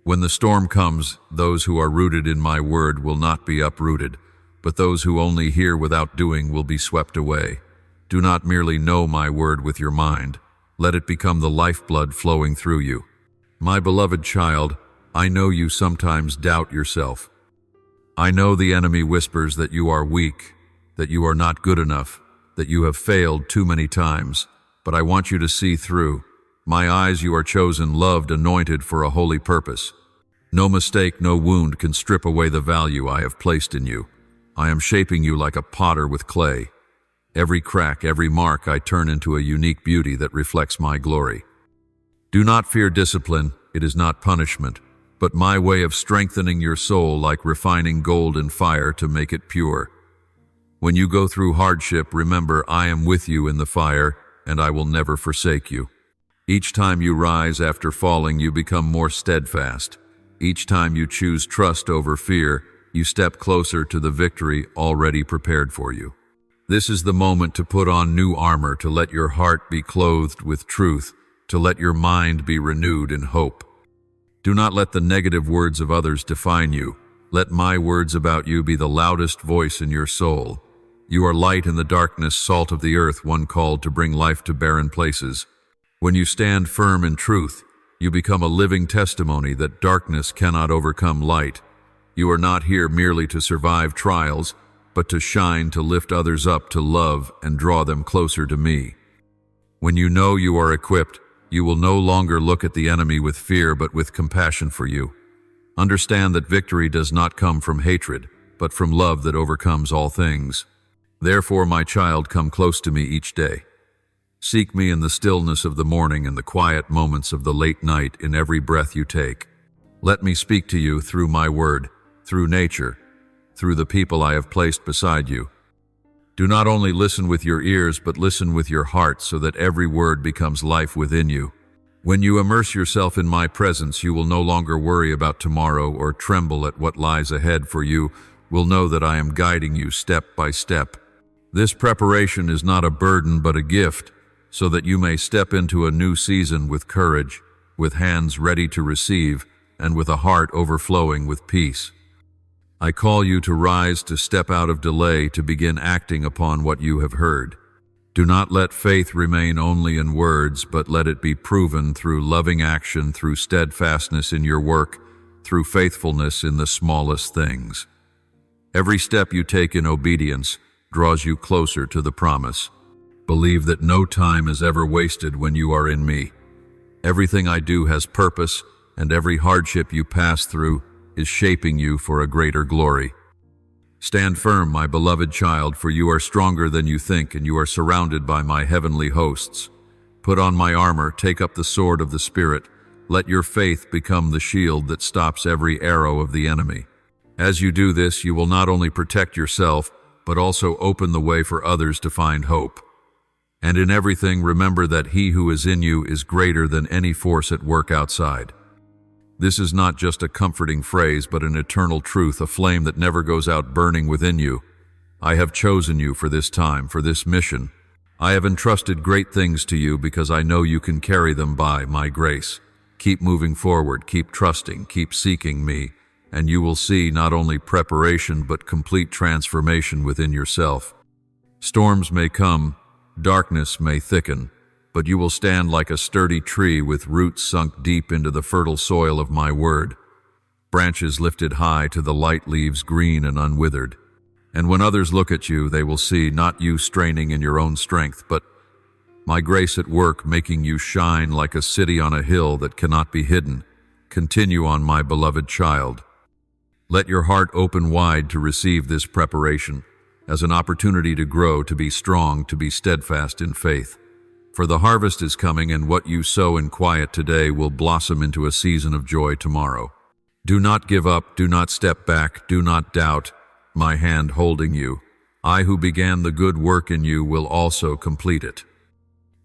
Speaker 1: When the storm comes, those who are rooted in my word will not be uprooted, but those who only hear without doing will be swept away. Do not merely know my word with your mind. Let it become the lifeblood flowing through you. My beloved child, I know you sometimes doubt yourself. I know the enemy whispers that you are weak, that you are not good enough, that you have failed too many times, but I want you to see through. My eyes, you are chosen, loved, anointed for a holy purpose. No mistake, no wound can strip away the value I have placed in you. I am shaping you like a potter with clay. Every crack, every mark I turn into a unique beauty that reflects my glory. Do not fear discipline, it is not punishment, but my way of strengthening your soul like refining gold in fire to make it pure. When you go through hardship, remember I am with you in the fire, and I will never forsake you. Each time you rise after falling, you become more steadfast. Each time you choose trust over fear, you step closer to the victory already prepared for you. This is the moment to put on new armor, to let your heart be clothed with truth, to let your mind be renewed in hope. Do not let the negative words of others define you. Let my words about you be the loudest voice in your soul. You are light in the darkness, salt of the earth, one called to bring life to barren places. When you stand firm in truth, you become a living testimony that darkness cannot overcome light. You are not here merely to survive trials, but to shine, to lift others up, to love and draw them closer to me. When you know you are equipped, you will no longer look at the enemy with fear, but with compassion for you. Understand that victory does not come from hatred, but from love that overcomes all things. Therefore, my child, come close to me each day. Seek me in the stillness of the morning and the quiet moments of the late night, in every breath you take. Let me speak to you through my word, through nature, through the people I have placed beside you. Do not only listen with your ears, but listen with your heart, so that every word becomes life within you. When you immerse yourself in my presence, you will no longer worry about tomorrow or tremble at what lies ahead, for you will know that I am guiding you step by step. This preparation is not a burden, but a gift, so that you may step into a new season with courage, with hands ready to receive, and with a heart overflowing with peace. I call you to rise, to step out of delay, to begin acting upon what you have heard. Do not let faith remain only in words, but let it be proven through loving action, through steadfastness in your work, through faithfulness in the smallest things. Every step you take in obedience draws you closer to the promise. Believe that no time is ever wasted when you are in me. Everything I do has purpose, and every hardship you pass through is shaping you for a greater glory. Stand firm, my beloved child, for you are stronger than you think, and you are surrounded by my heavenly hosts. Put on my armor, take up the sword of the Spirit. Let your faith become the shield that stops every arrow of the enemy. As you do this, you will not only protect yourself, but also open the way for others to find hope. And in everything, remember that he who is in you is greater than any force at work outside. This is not just a comforting phrase, but an eternal truth, a flame that never goes out burning within you. I have chosen you for this time, for this mission. I have entrusted great things to you because I know you can carry them by my grace. Keep moving forward, keep trusting, keep seeking me, and you will see not only preparation but complete transformation within yourself. Storms may come, darkness may thicken, but you will stand like a sturdy tree with roots sunk deep into the fertile soil of my word, branches lifted high to the light, leaves green and unwithered. And when others look at you, they will see not you straining in your own strength, but My grace at work, making you shine like a city on a hill that cannot be hidden. Continue on, my beloved child. Let your heart open wide to receive this preparation, as an opportunity to grow, to be strong, to be steadfast in faith. For the harvest is coming, and what you sow in quiet today will blossom into a season of joy tomorrow. Do not give up, do not step back, do not doubt, my hand holding you. I who began the good work in you will also complete it.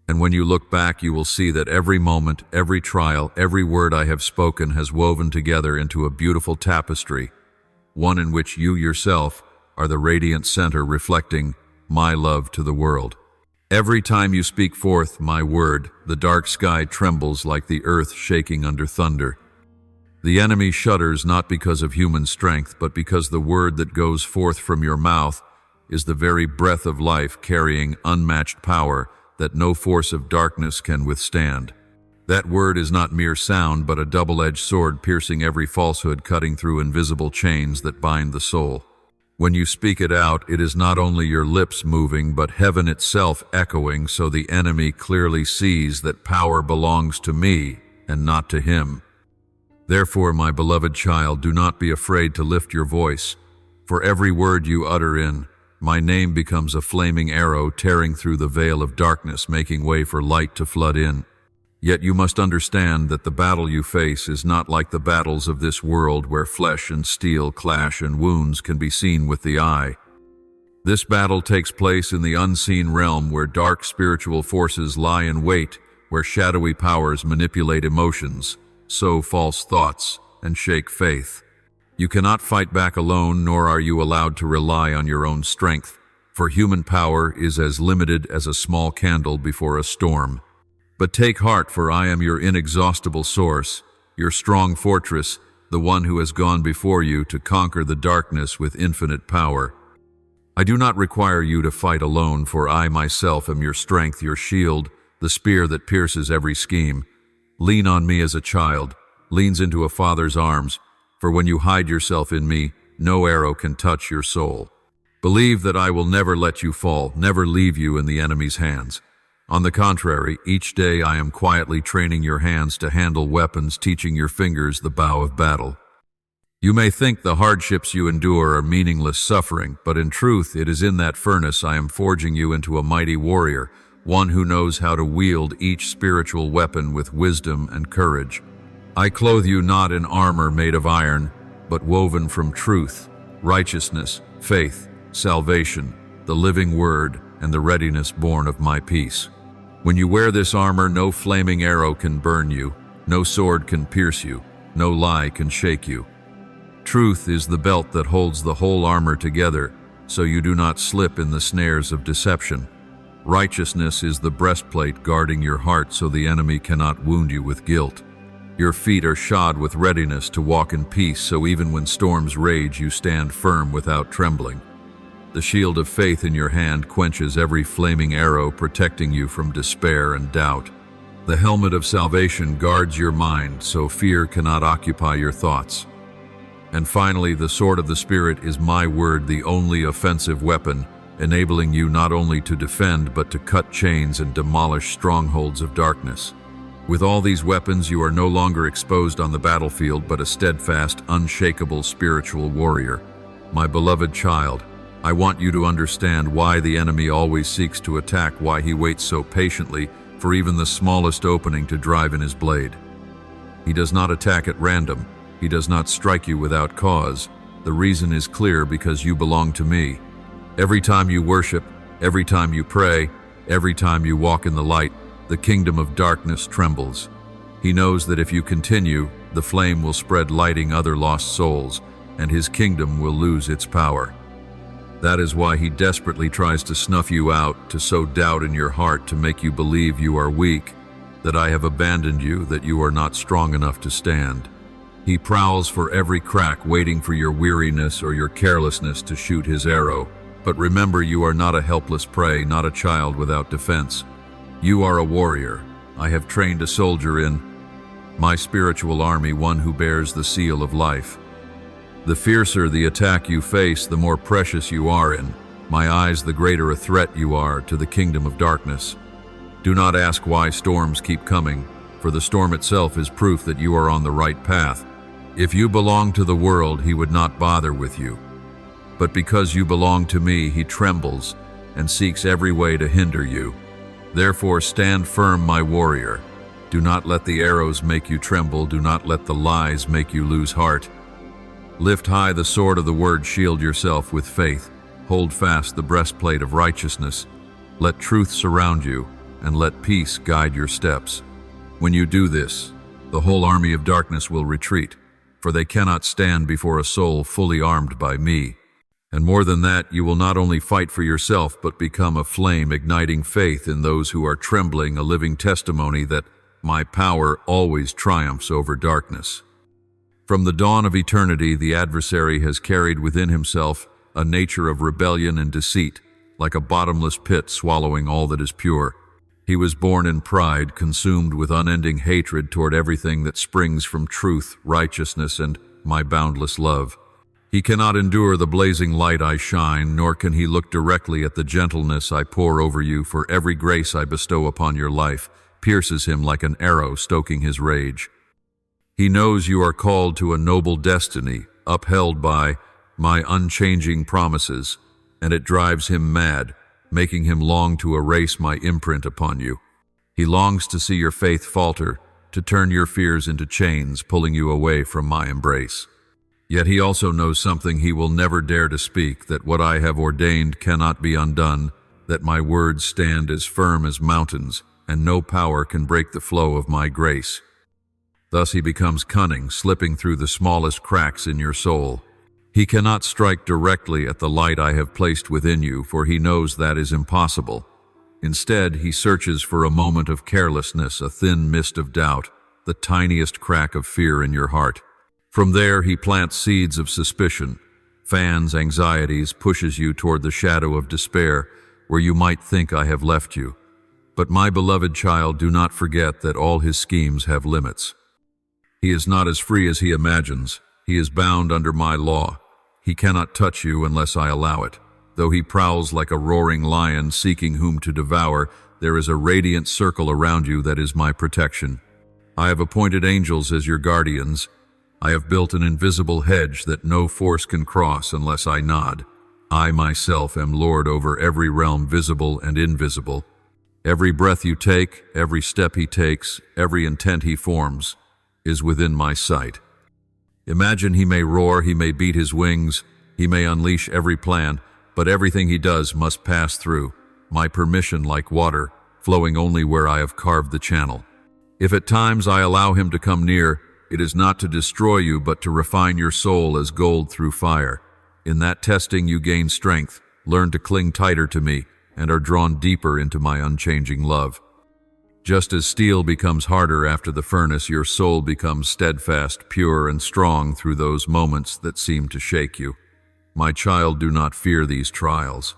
Speaker 1: And when you look back, you will see that every moment, every trial, every word I have spoken has woven together into a beautiful tapestry, one in which you yourself are the radiant center reflecting my love to the world. Every time you speak forth my word, the dark sky trembles like the earth shaking under thunder. The enemy shudders not because of human strength, but because the word that goes forth from your mouth is the very breath of life, carrying unmatched power that no force of darkness can withstand. That word is not mere sound, but a double-edged sword piercing every falsehood, cutting through invisible chains that bind the soul. When you speak it out, it is not only your lips moving, but heaven itself echoing, so the enemy clearly sees that power belongs to me and not to him. Therefore, my beloved child, do not be afraid to lift your voice. For every word you utter in my name becomes a flaming arrow tearing through the veil of darkness, making way for light to flood in. Yet you must understand that the battle you face is not like the battles of this world, where flesh and steel clash and wounds can be seen with the eye. This battle takes place in the unseen realm, where dark spiritual forces lie in wait, where shadowy powers manipulate emotions, sow false thoughts, and shake faith. You cannot fight back alone, nor are you allowed to rely on your own strength, for human power is as limited as a small candle before a storm. But take heart, for I am your inexhaustible source, your strong fortress, the one who has gone before you to conquer the darkness with infinite power. I do not require you to fight alone, for I myself am your strength, your shield, the spear that pierces every scheme. Lean on me as a child leans into a father's arms, for when you hide yourself in me, no arrow can touch your soul. Believe that I will never let you fall, never leave you in the enemy's hands. On the contrary, each day I am quietly training your hands to handle weapons, teaching your fingers the bow of battle. You may think the hardships you endure are meaningless suffering, but in truth it is in that furnace I am forging you into a mighty warrior, one who knows how to wield each spiritual weapon with wisdom and courage. I clothe you not in armor made of iron, but woven from truth, righteousness, faith, salvation, the living word, and the readiness born of my peace. When you wear this armor, no flaming arrow can burn you, no sword can pierce you, no lie can shake you. Truth is the belt that holds the whole armor together, so you do not slip in the snares of deception. Righteousness is the breastplate guarding your heart, so the enemy cannot wound you with guilt. Your feet are shod with readiness to walk in peace, so even when storms rage, you stand firm without trembling. The shield of faith in your hand quenches every flaming arrow, protecting you from despair and doubt. The helmet of salvation guards your mind, so fear cannot occupy your thoughts. And finally, the sword of the Spirit is my word, the only offensive weapon, enabling you not only to defend, but to cut chains and demolish strongholds of darkness. With all these weapons, you are no longer exposed on the battlefield, but a steadfast, unshakable spiritual warrior. My beloved child, I want you to understand why the enemy always seeks to attack, why he waits so patiently for even the smallest opening to drive in his blade. He does not attack at random. He does not strike you without cause. The reason is clear: because you belong to me. Every time you worship, every time you pray, every time you walk in the light, the kingdom of darkness trembles. He knows that if you continue, the flame will spread, lighting other lost souls, and his kingdom will lose its power. That is why he desperately tries to snuff you out, to sow doubt in your heart, to make you believe you are weak, that I have abandoned you, that you are not strong enough to stand. He prowls for every crack, waiting for your weariness or your carelessness to shoot his arrow. But remember, you are not a helpless prey, not a child without defense. You are a warrior. I have trained a soldier in my spiritual army, one who bears the seal of life. The fiercer the attack you face, the more precious you are in my eyes, the greater a threat you are to the kingdom of darkness. Do not ask why storms keep coming, for the storm itself is proof that you are on the right path. If you belong to the world, he would not bother with you. But because you belong to me, he trembles and seeks every way to hinder you. Therefore stand firm, my warrior. Do not let the arrows make you tremble. Do not let the lies make you lose heart. Lift high the sword of the word. Shield yourself with faith. Hold fast the breastplate of righteousness. Let truth surround you, and let peace guide your steps. When you do this, the whole army of darkness will retreat, for they cannot stand before a soul fully armed by me. And more than that, you will not only fight for yourself, but become a flame igniting faith in those who are trembling, a living testimony that my power always triumphs over darkness. From the dawn of eternity, the adversary has carried within himself a nature of rebellion and deceit, like a bottomless pit swallowing all that is pure. He was born in pride, consumed with unending hatred toward everything that springs from truth, righteousness, and my boundless love. He cannot endure the blazing light I shine, nor can he look directly at the gentleness I pour over you, for every grace I bestow upon your life pierces him like an arrow, stoking his rage. He knows you are called to a noble destiny, upheld by my unchanging promises, and it drives him mad, making him long to erase my imprint upon you. He longs to see your faith falter, to turn your fears into chains, pulling you away from my embrace. Yet he also knows something he will never dare to speak, that what I have ordained cannot be undone, that my words stand as firm as mountains, and no power can break the flow of my grace. Thus he becomes cunning, slipping through the smallest cracks in your soul. He cannot strike directly at the light I have placed within you, for he knows that is impossible. Instead, he searches for a moment of carelessness, a thin mist of doubt, the tiniest crack of fear in your heart. From there, he plants seeds of suspicion, fans anxieties, pushes you toward the shadow of despair, where you might think I have left you. But my beloved child, do not forget that all his schemes have limits. He is not as free as he imagines. He is bound under my law. He cannot touch you unless I allow it. Though he prowls like a roaring lion seeking whom to devour, there is a radiant circle around you that is my protection. I have appointed angels as your guardians. I have built an invisible hedge that no force can cross unless I nod. I myself am Lord over every realm, visible and invisible. Every breath you take, every step he takes, every intent he forms, is within my sight. Imagine he may roar, he may beat his wings, he may unleash every plan, but everything he does must pass through my permission, like water, flowing only where I have carved the channel. If at times I allow him to come near, it is not to destroy you, but to refine your soul as gold through fire. In that testing you gain strength, learn to cling tighter to me, and are drawn deeper into my unchanging love. Just as steel becomes harder after the furnace, your soul becomes steadfast, pure, and strong through those moments that seem to shake you. My child, do not fear these trials.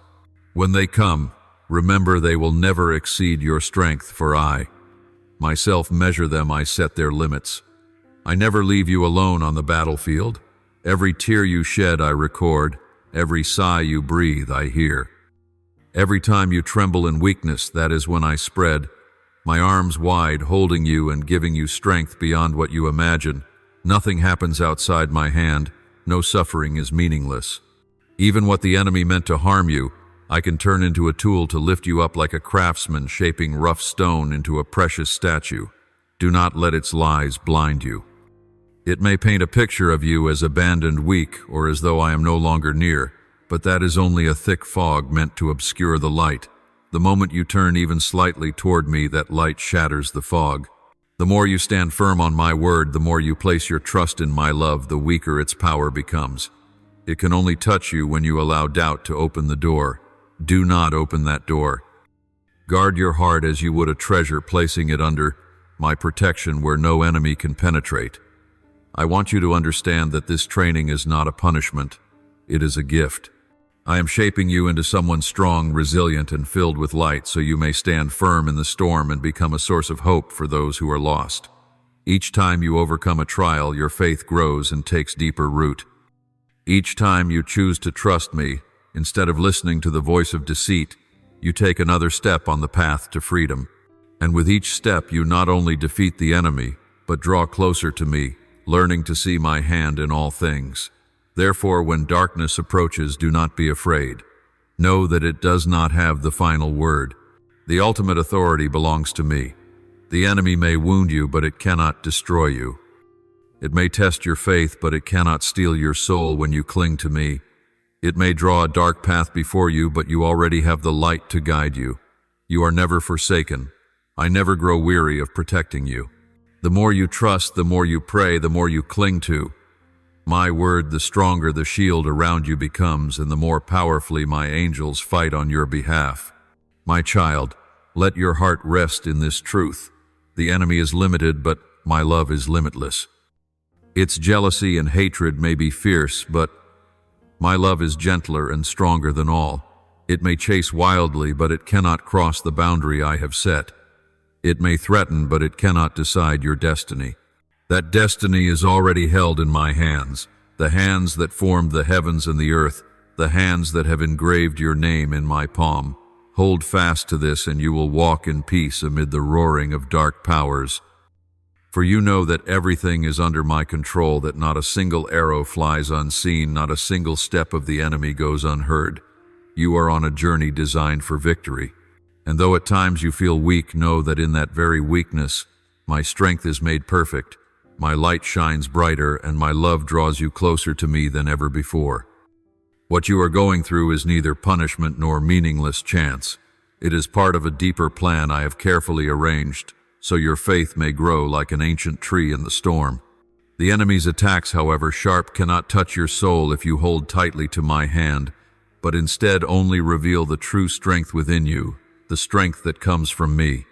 Speaker 1: When they come, remember they will never exceed your strength, for I, myself, measure them, I set their limits. I never leave you alone on the battlefield. Every tear you shed I record, every sigh you breathe I hear. Every time you tremble in weakness, that is when I spread my arms wide, holding you and giving you strength beyond what you imagine. Nothing happens outside my hand, no suffering is meaningless. Even what the enemy meant to harm you, I can turn into a tool to lift you up, like a craftsman shaping rough stone into a precious statue. Do not let its lies blind you. It may paint a picture of you as abandoned, weak, or as though I am no longer near, but that is only a thick fog meant to obscure the light. The moment you turn even slightly toward me, that light shatters the fog. The more you stand firm on my word, the more you place your trust in my love, the weaker its power becomes. It can only touch you when you allow doubt to open the door. Do not open that door. Guard your heart as you would a treasure, placing it under my protection where no enemy can penetrate. I want you to understand that this training is not a punishment. It is a gift. I am shaping you into someone strong, resilient, and filled with light, so you may stand firm in the storm and become a source of hope for those who are lost. Each time you overcome a trial, your faith grows and takes deeper root. Each time you choose to trust me, instead of listening to the voice of deceit, you take another step on the path to freedom. And with each step you not only defeat the enemy, but draw closer to me, learning to see my hand in all things. Therefore, when darkness approaches, do not be afraid. Know that it does not have the final word. The ultimate authority belongs to me. The enemy may wound you, but it cannot destroy you. It may test your faith, but it cannot steal your soul when you cling to me. It may draw a dark path before you, but you already have the light to guide you. You are never forsaken. I never grow weary of protecting you. The more you trust, the more you pray, the more you cling to my word, the stronger the shield around you becomes, and the more powerfully my angels fight on your behalf. My child, let your heart rest in this truth. The enemy is limited, but my love is limitless. Its jealousy and hatred may be fierce, but my love is gentler and stronger than all. It may chase wildly, but it cannot cross the boundary I have set. It may threaten, but it cannot decide your destiny. That destiny is already held in my hands, the hands that formed the heavens and the earth, the hands that have engraved your name in my palm. Hold fast to this, and you will walk in peace amid the roaring of dark powers. For you know that everything is under my control, that not a single arrow flies unseen, not a single step of the enemy goes unheard. You are on a journey designed for victory. And though at times you feel weak, know that in that very weakness, my strength is made perfect. My light shines brighter, and my love draws you closer to me than ever before. What you are going through is neither punishment nor meaningless chance. It is part of a deeper plan I have carefully arranged, so your faith may grow like an ancient tree in the storm. The enemy's attacks, however sharp, cannot touch your soul if you hold tightly to my hand, but instead only reveal the true strength within you, the strength that comes from me.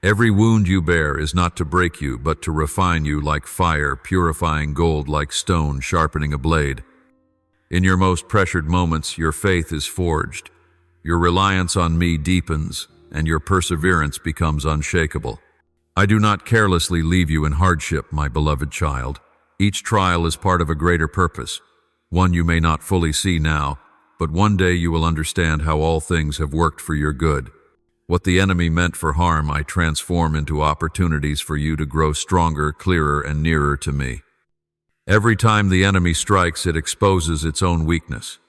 Speaker 1: Every wound you bear is not to break you, but to refine you like fire, purifying gold like stone, sharpening a blade. In your most pressured moments, your faith is forged. Your reliance on me deepens, and your perseverance becomes unshakable. I do not carelessly leave you in hardship, my beloved child. Each trial is part of a greater purpose, one you may not fully see now, but one day you will understand how all things have worked for your good. What the enemy meant for harm, I transform into opportunities for you to grow stronger, clearer, and nearer to me. Every time the enemy strikes, it exposes its own weakness.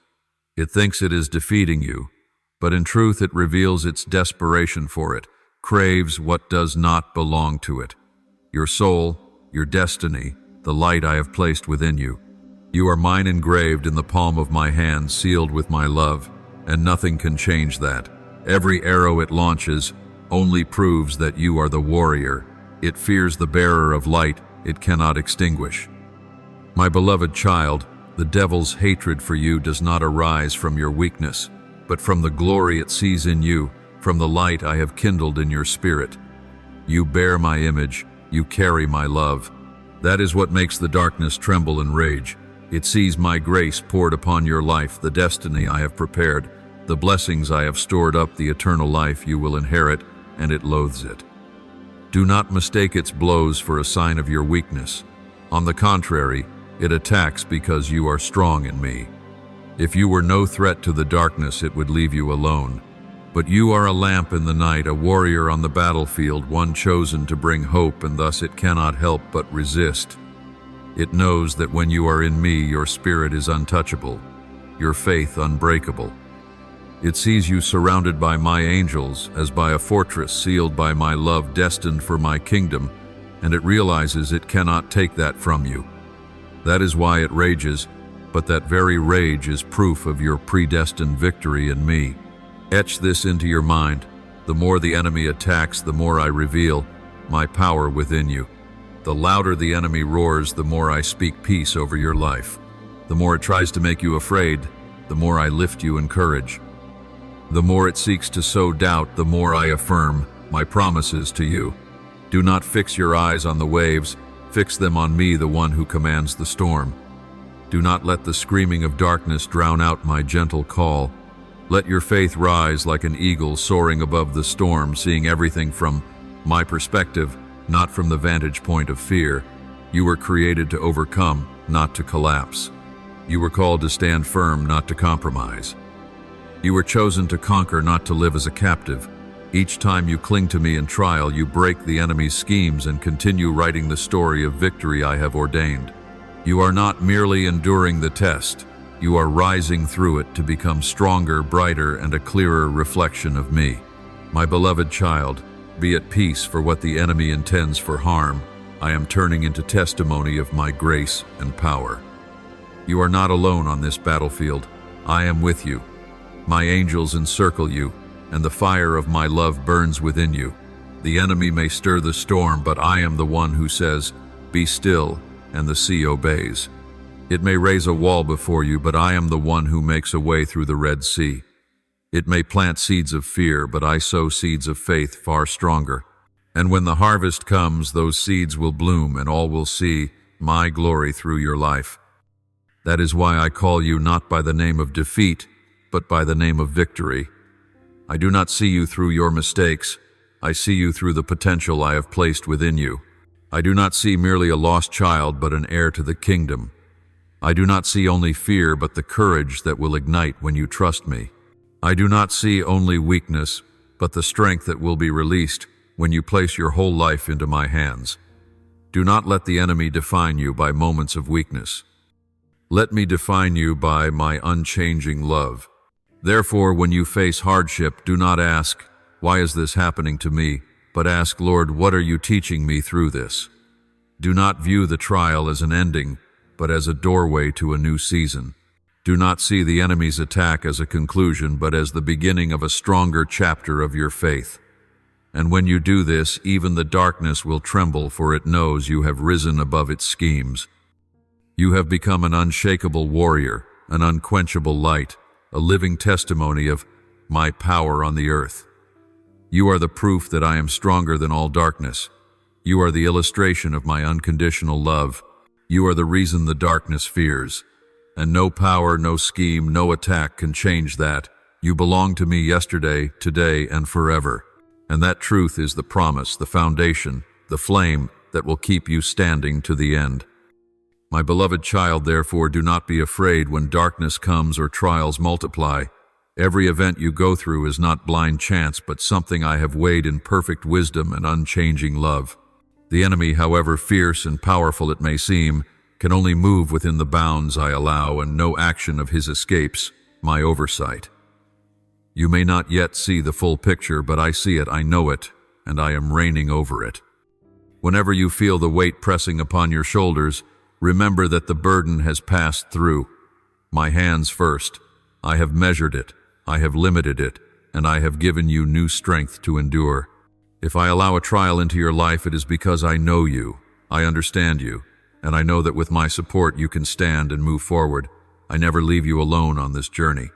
Speaker 1: It thinks it is defeating you, but in truth it reveals its desperation for it, craves what does not belong to it. Your soul, your destiny, the light I have placed within you. You are mine, engraved in the palm of my hand, sealed with my love, and nothing can change that. Every arrow it launches only proves that you are the warrior. It fears the bearer of light it cannot extinguish. My beloved child, the devil's hatred for you does not arise from your weakness, but from the glory it sees in you, from the light I have kindled in your spirit. You bear my image, you carry my love. That is what makes the darkness tremble and rage. It sees my grace poured upon your life, the destiny I have prepared, the blessings I have stored up, the eternal life you will inherit, and it loathes it. Do not mistake its blows for a sign of your weakness. On the contrary, it attacks because you are strong in me. If you were no threat to the darkness, it would leave you alone. But you are a lamp in the night, a warrior on the battlefield, one chosen to bring hope, and thus it cannot help but resist. It knows that when you are in me, your spirit is untouchable, your faith unbreakable. It sees you surrounded by my angels, as by a fortress sealed by my love, destined for my kingdom, and it realizes it cannot take that from you. That is why it rages, but that very rage is proof of your predestined victory in me. Etch this into your mind. The more the enemy attacks, the more I reveal my power within you. The louder the enemy roars, the more I speak peace over your life. The more it tries to make you afraid, the more I lift you in courage. The more it seeks to sow doubt, the more I affirm my promises to you. Do not fix your eyes on the waves, fix them on me, the one who commands the storm. Do not let the screaming of darkness drown out my gentle call. Let your faith rise like an eagle soaring above the storm, seeing everything from my perspective, not from the vantage point of fear. You were created to overcome, not to collapse. You were called to stand firm, not to compromise. You were chosen to conquer, not to live as a captive. Each time you cling to me in trial, you break the enemy's schemes and continue writing the story of victory I have ordained. You are not merely enduring the test, you are rising through it to become stronger, brighter, and a clearer reflection of me. My beloved child, be at peace, for what the enemy intends for harm, I am turning into testimony of my grace and power. You are not alone on this battlefield. I am with you. My angels encircle you, and the fire of my love burns within you. The enemy may stir the storm, but I am the one who says, "Be still," and the sea obeys. It may raise a wall before you, but I am the one who makes a way through the Red Sea. It may plant seeds of fear, but I sow seeds of faith far stronger. And when the harvest comes, those seeds will bloom, and all will see my glory through your life. That is why I call you not by the name of defeat, but by the name of victory. I do not see you through your mistakes. I see you through the potential I have placed within you. I do not see merely a lost child, but an heir to the kingdom. I do not see only fear, but the courage that will ignite when you trust me. I do not see only weakness, but the strength that will be released when you place your whole life into my hands. Do not let the enemy define you by moments of weakness. Let me define you by my unchanging love. Therefore, when you face hardship, do not ask, "Why is this happening to me?" but ask, "Lord, what are you teaching me through this?" Do not view the trial as an ending, but as a doorway to a new season. Do not see the enemy's attack as a conclusion, but as the beginning of a stronger chapter of your faith. And when you do this, even the darkness will tremble, for it knows you have risen above its schemes. You have become an unshakable warrior, an unquenchable light, a living testimony of my power on the earth. You are the proof that I am stronger than all darkness. You are the illustration of my unconditional love. You are the reason the darkness fears. And no power, no scheme, no attack can change that. You belong to me yesterday, today, and forever. And that truth is the promise, the foundation, the flame that will keep you standing to the end. My beloved child, therefore, do not be afraid when darkness comes or trials multiply. Every event you go through is not blind chance, but something I have weighed in perfect wisdom and unchanging love. The enemy, however fierce and powerful it may seem, can only move within the bounds I allow, and no action of his escapes my oversight. You may not yet see the full picture, but I see it, I know it, and I am reigning over it. Whenever you feel the weight pressing upon your shoulders, remember that the burden has passed through. My hands first. I have measured it, I have limited it, and I have given you new strength to endure. If I allow a trial into your life, it is because I know you, I understand you, and I know that with my support you can stand and move forward. I never leave you alone on this journey.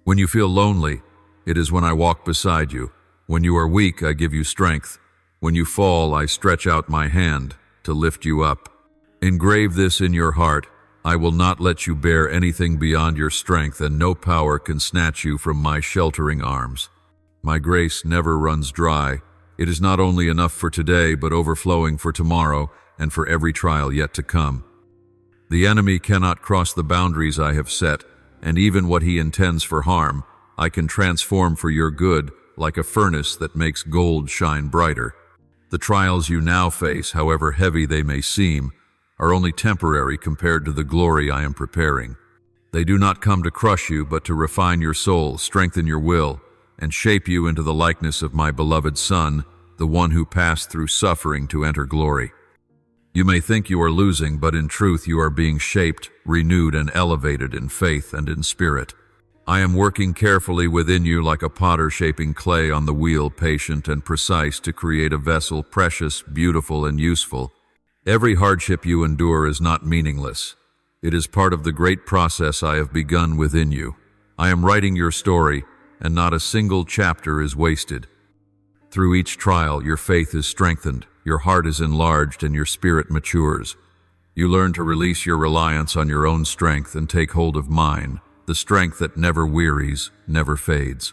Speaker 1: When you feel lonely, it is when I walk beside you. When you are weak, I give you strength. When you fall, I stretch out my hand to lift you up. Engrave this in your heart. I will not let you bear anything beyond your strength, and no power can snatch you from my sheltering arms. My grace never runs dry. It is not only enough for today, but overflowing for tomorrow and for every trial yet to come. The enemy cannot cross the boundaries I have set, and even what he intends for harm, I can transform for your good, like a furnace that makes gold shine brighter. The trials you now face, however heavy they may seem, are only temporary compared to the glory I am preparing. They do not come to crush you, but to refine your soul, strengthen your will, and shape you into the likeness of my beloved Son, the one who passed through suffering to enter glory. You may think you are losing, but in truth you are being shaped, renewed, and elevated in faith and in spirit. I am working carefully within you like a potter shaping clay on the wheel, patient and precise to create a vessel precious, beautiful, and useful. Every hardship you endure is not meaningless. It is part of the great process I have begun within you. I am writing your story, and not a single chapter is wasted. Through each trial, your faith is strengthened, your heart is enlarged, and your spirit matures. You learn to release your reliance on your own strength and take hold of mine, the strength that never wearies, never fades.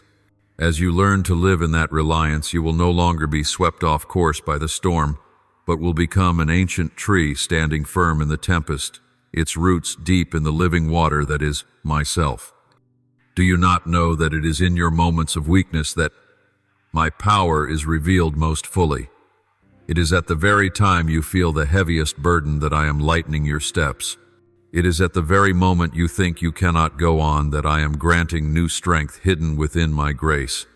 Speaker 1: As you learn to live in that reliance, you will no longer be swept off course by the storm, but will become an ancient tree standing firm in the tempest, its roots deep in the living water that is myself. Do you not know that it is in your moments of weakness that My power is revealed most fully. It is at the very time you feel the heaviest burden that I am lightening your steps. It is at the very moment you think you cannot go on that I am granting new strength hidden within my grace.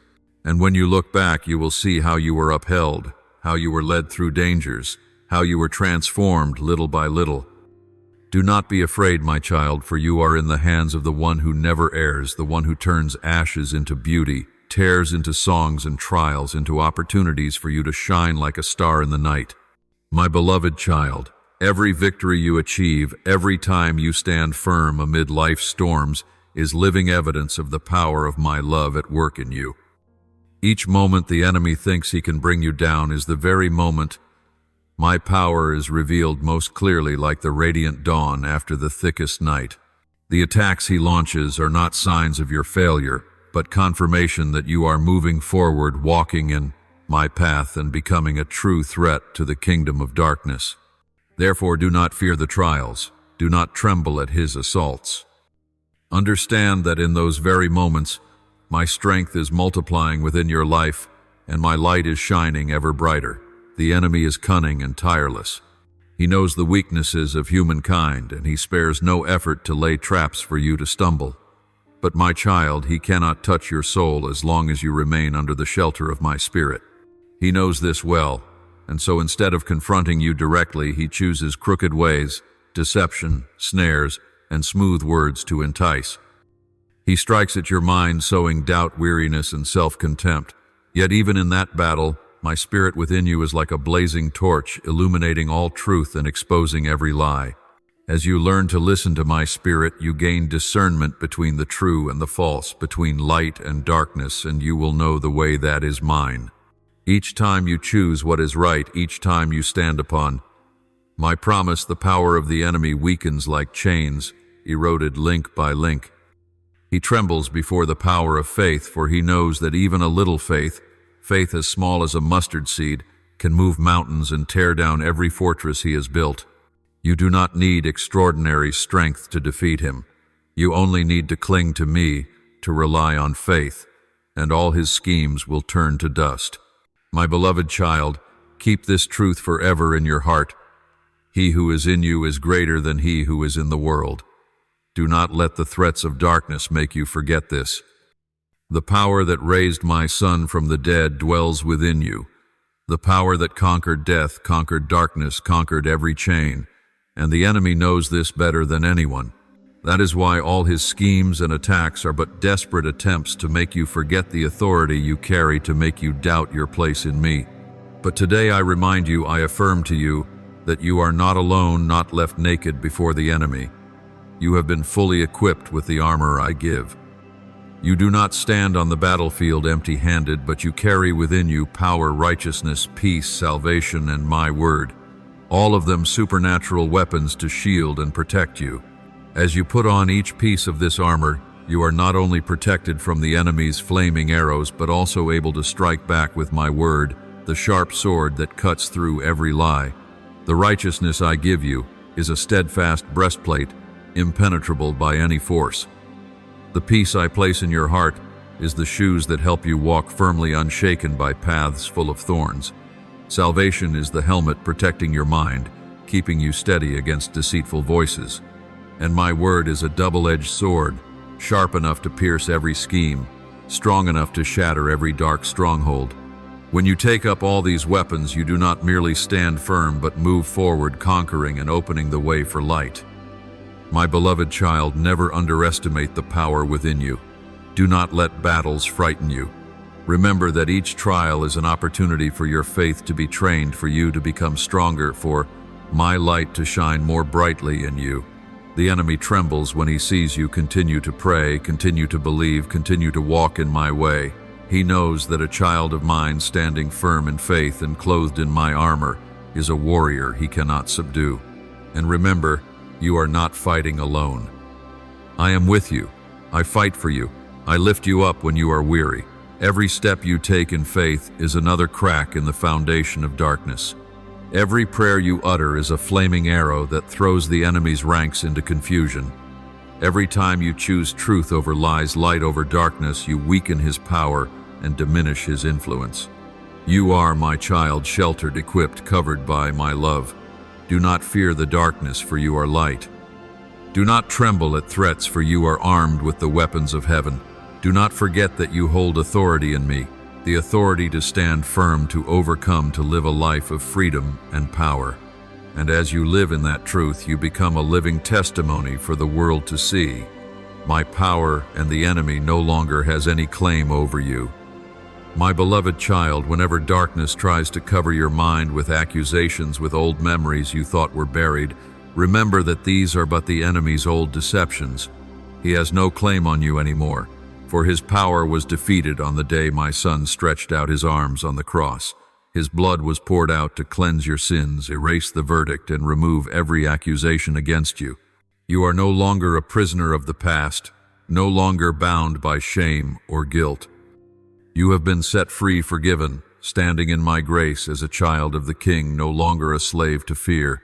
Speaker 1: And when you look back, you will see how you were upheld, how you were led through dangers, how you were transformed little by little. Do not be afraid, my child, for you are in the hands of the one who never errs, the one who turns ashes into beauty, tears into songs and trials, into opportunities for you to shine like a star in the night. My beloved child, every victory you achieve, every time you stand firm amid life's storms, is living evidence of the power of my love at work in you. Each moment the enemy thinks he can bring you down is the very moment my power is revealed most clearly, like the radiant dawn after the thickest night. The attacks he launches are not signs of your failure, but confirmation that you are moving forward, walking in my path and becoming a true threat to the kingdom of darkness. Therefore, do not fear the trials. Do not tremble at his assaults. Understand that in those very moments, my strength is multiplying within your life, and my light is shining ever brighter. The enemy is cunning and tireless. He knows the weaknesses of humankind, and he spares no effort to lay traps for you to stumble. But my child, he cannot touch your soul as long as you remain under the shelter of my spirit. He knows this well, and so instead of confronting you directly, he chooses crooked ways, deception, snares, and smooth words to entice. He strikes at your mind, sowing doubt, weariness, and self-contempt. Yet even in that battle, my spirit within you is like a blazing torch, illuminating all truth and exposing every lie. As you learn to listen to my spirit, you gain discernment between the true and the false, between light and darkness, and you will know the way that is mine. Each time you choose what is right, each time you stand upon my promise, the power of the enemy weakens like chains, eroded link by link. He trembles before the power of faith, for he knows that even a little faith as small as a mustard seed, can move mountains and tear down every fortress he has built. You do not need extraordinary strength to defeat him. You only need to cling to me, to rely on faith, and all his schemes will turn to dust. My beloved child, keep this truth forever in your heart. He who is in you is greater than he who is in the world. Do not let the threats of darkness make you forget this. The power that raised my son from the dead dwells within you. The power that conquered death, conquered darkness, conquered every chain. And the enemy knows this better than anyone. That is why all his schemes and attacks are but desperate attempts to make you forget the authority you carry, to make you doubt your place in me. But today I remind you, I affirm to you, that you are not alone, not left naked before the enemy. You have been fully equipped with the armor I give. You do not stand on the battlefield empty-handed, but you carry within you power, righteousness, peace, salvation, and my word. All of them supernatural weapons to shield and protect you. As you put on each piece of this armor, you are not only protected from the enemy's flaming arrows, but also able to strike back with my word, the sharp sword that cuts through every lie. The righteousness I give you is a steadfast breastplate, impenetrable by any force. The peace I place in your heart is the shoes that help you walk firmly, unshaken by paths full of thorns. Salvation is the helmet protecting your mind, keeping you steady against deceitful voices. And my word is a double-edged sword, sharp enough to pierce every scheme, strong enough to shatter every dark stronghold. When you take up all these weapons, you do not merely stand firm, but move forward, conquering and opening the way for light. My beloved child, never underestimate the power within you. Do not let battles frighten you. Remember that each trial is an opportunity for your faith to be trained, for you to become stronger, for my light to shine more brightly in you. The enemy trembles when he sees you continue to pray, continue to believe, continue to walk in my way. He knows that a child of mine standing firm in faith and clothed in my armor is a warrior he cannot subdue. And remember, you are not fighting alone. I am with you. I fight for you. I lift you up when you are weary. Every step you take in faith is another crack in the foundation of darkness. Every prayer you utter is a flaming arrow that throws the enemy's ranks into confusion. Every time you choose truth over lies, light over darkness, you weaken his power and diminish his influence. You are, my child, sheltered, equipped, covered by my love. Do not fear the darkness, for you are light. Do not tremble at threats, for you are armed with the weapons of heaven. Do not forget that you hold authority in me, the authority to stand firm, to overcome, to live a life of freedom and power. And as you live in that truth, you become a living testimony for the world to see. My power and the enemy no longer has any claim over you. My beloved child, whenever darkness tries to cover your mind with accusations, with old memories you thought were buried, remember that these are but the enemy's old deceptions. He has no claim on you anymore, for his power was defeated on the day my son stretched out his arms on the cross. His blood was poured out to cleanse your sins, erase the verdict, and remove every accusation against you. You are no longer a prisoner of the past, no longer bound by shame or guilt. You have been set free, forgiven, standing in my grace as a child of the King, no longer a slave to fear.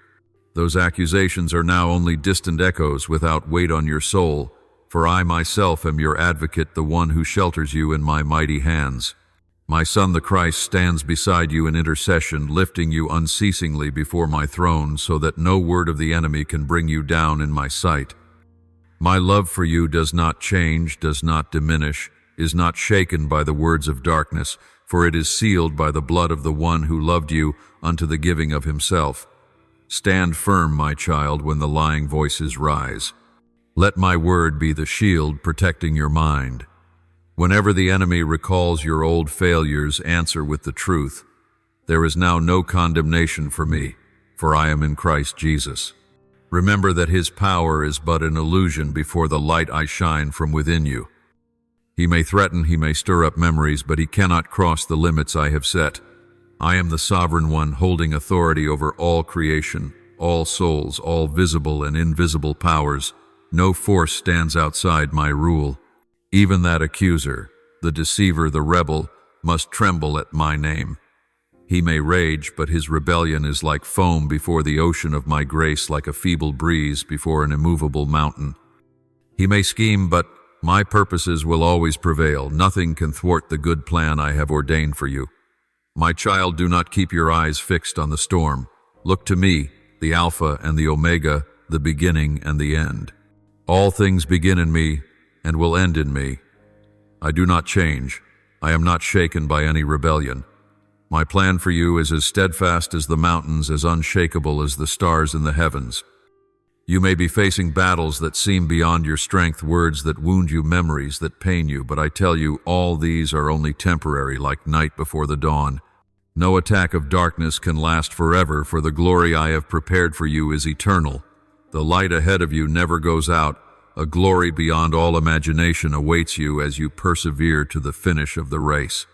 Speaker 1: Those accusations are now only distant echoes without weight on your soul, for I myself am your advocate, the one who shelters you in my mighty hands. My Son the Christ stands beside you in intercession, lifting you unceasingly before my throne, so that no word of the enemy can bring you down in my sight. My love for you does not change, does not diminish, is not shaken by the words of darkness, for it is sealed by the blood of the one who loved you unto the giving of himself. Stand firm, my child, when the lying voices rise. Let my word be the shield protecting your mind. Whenever the enemy recalls your old failures, answer with the truth. There is now no condemnation for me, for I am in Christ Jesus. Remember that his power is but an illusion before the light I shine from within you. He may threaten, he may stir up memories, but he cannot cross the limits I have set. I am the sovereign one, holding authority over all creation, all souls, all visible and invisible powers. No force stands outside my rule. Even that accuser, the deceiver, the rebel, must tremble at my name. He may rage, but his rebellion is like foam before the ocean of my grace, like a feeble breeze before an immovable mountain. He may scheme, but my purposes will always prevail. Nothing can thwart the good plan I have ordained for you. My child, do not keep your eyes fixed on the storm. Look to me, the Alpha and the Omega, the beginning and the end. All things begin in me and will end in me. I do not change. I am not shaken by any rebellion. My plan for you is as steadfast as the mountains, as unshakable as the stars in the heavens. You may be facing battles that seem beyond your strength, words that wound you, memories that pain you, but I tell you, all these are only temporary, like night before the dawn. No attack of darkness can last forever, for the glory I have prepared for you is eternal. The light ahead of you never goes out. A glory beyond all imagination awaits you as you persevere to the finish of the race.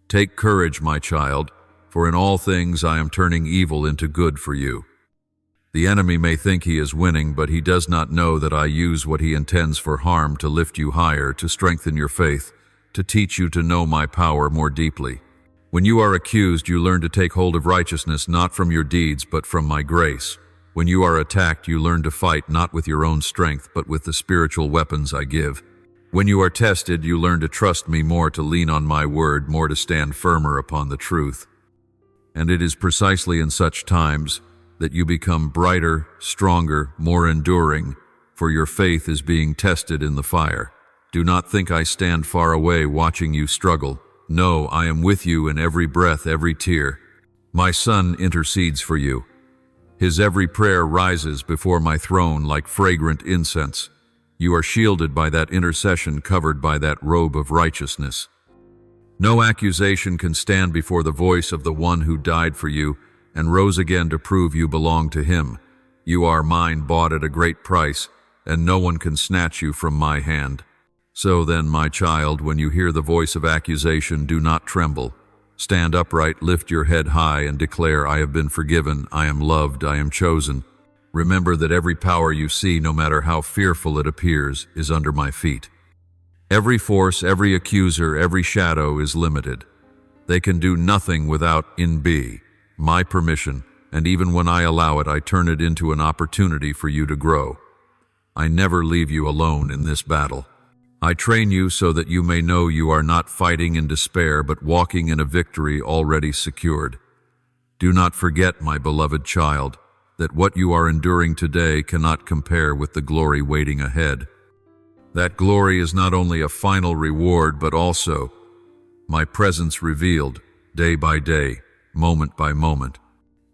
Speaker 1: Take courage, my child, for in all things I am turning evil into good for you. The enemy may think he is winning, but he does not know that I use what he intends for harm to lift you higher, to strengthen your faith, to teach you to know my power more deeply. When you are accused, you learn to take hold of righteousness, not from your deeds, but from my grace. When you are attacked, you learn to fight not with your own strength, but with the spiritual weapons I give. When you are tested, you learn to trust me more, to lean on my word, more to stand firmer upon the truth. And it is precisely in such times that you become brighter, stronger, more enduring, for your faith is being tested in the fire. Do not think I stand far away watching you struggle. No, I am with you in every breath, every tear. My Son intercedes for you. His every prayer rises before my throne like fragrant incense. You are shielded by that intercession, covered by that robe of righteousness. No accusation can stand before the voice of the one who died for you and rose again to prove you belong to him. You are mine, bought at a great price, and no one can snatch you from my hand. So then, my child, when you hear the voice of accusation, do not tremble. Stand upright, lift your head high, and declare, I have been forgiven, I am loved, I am chosen. Remember that every power you see, no matter how fearful it appears, is under my feet. Every force, every accuser, every shadow is limited. They can do nothing without my permission, and even when I allow it, I turn it into an opportunity for you to grow. I never leave you alone in this battle. I train you so that you may know you are not fighting in despair, but walking in a victory already secured. Do not forget, my beloved child, that what you are enduring today cannot compare with the glory waiting ahead. That glory is not only a final reward, but also my presence revealed, day by day, moment by moment.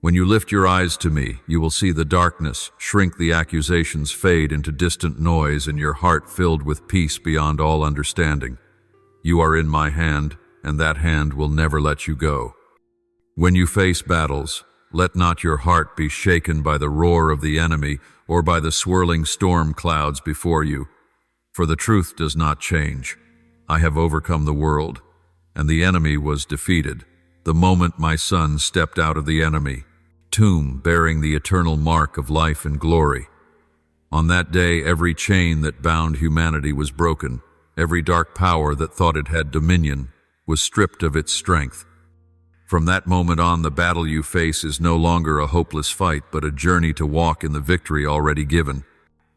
Speaker 1: When you lift your eyes to me, you will see the darkness shrink, the accusations fade into distant noise, and your heart filled with peace beyond all understanding. You are in my hand, and that hand will never let you go. When you face battles, let not your heart be shaken by the roar of the enemy or by the swirling storm clouds before you. For the truth does not change. I have overcome the world, and the enemy was defeated. The moment my son stepped out of the enemy tomb, bearing the eternal mark of life and glory. On that day, every chain that bound humanity was broken. Every dark power that thought it had dominion was stripped of its strength. From that moment on, the battle you face is no longer a hopeless fight, but a journey to walk in the victory already given.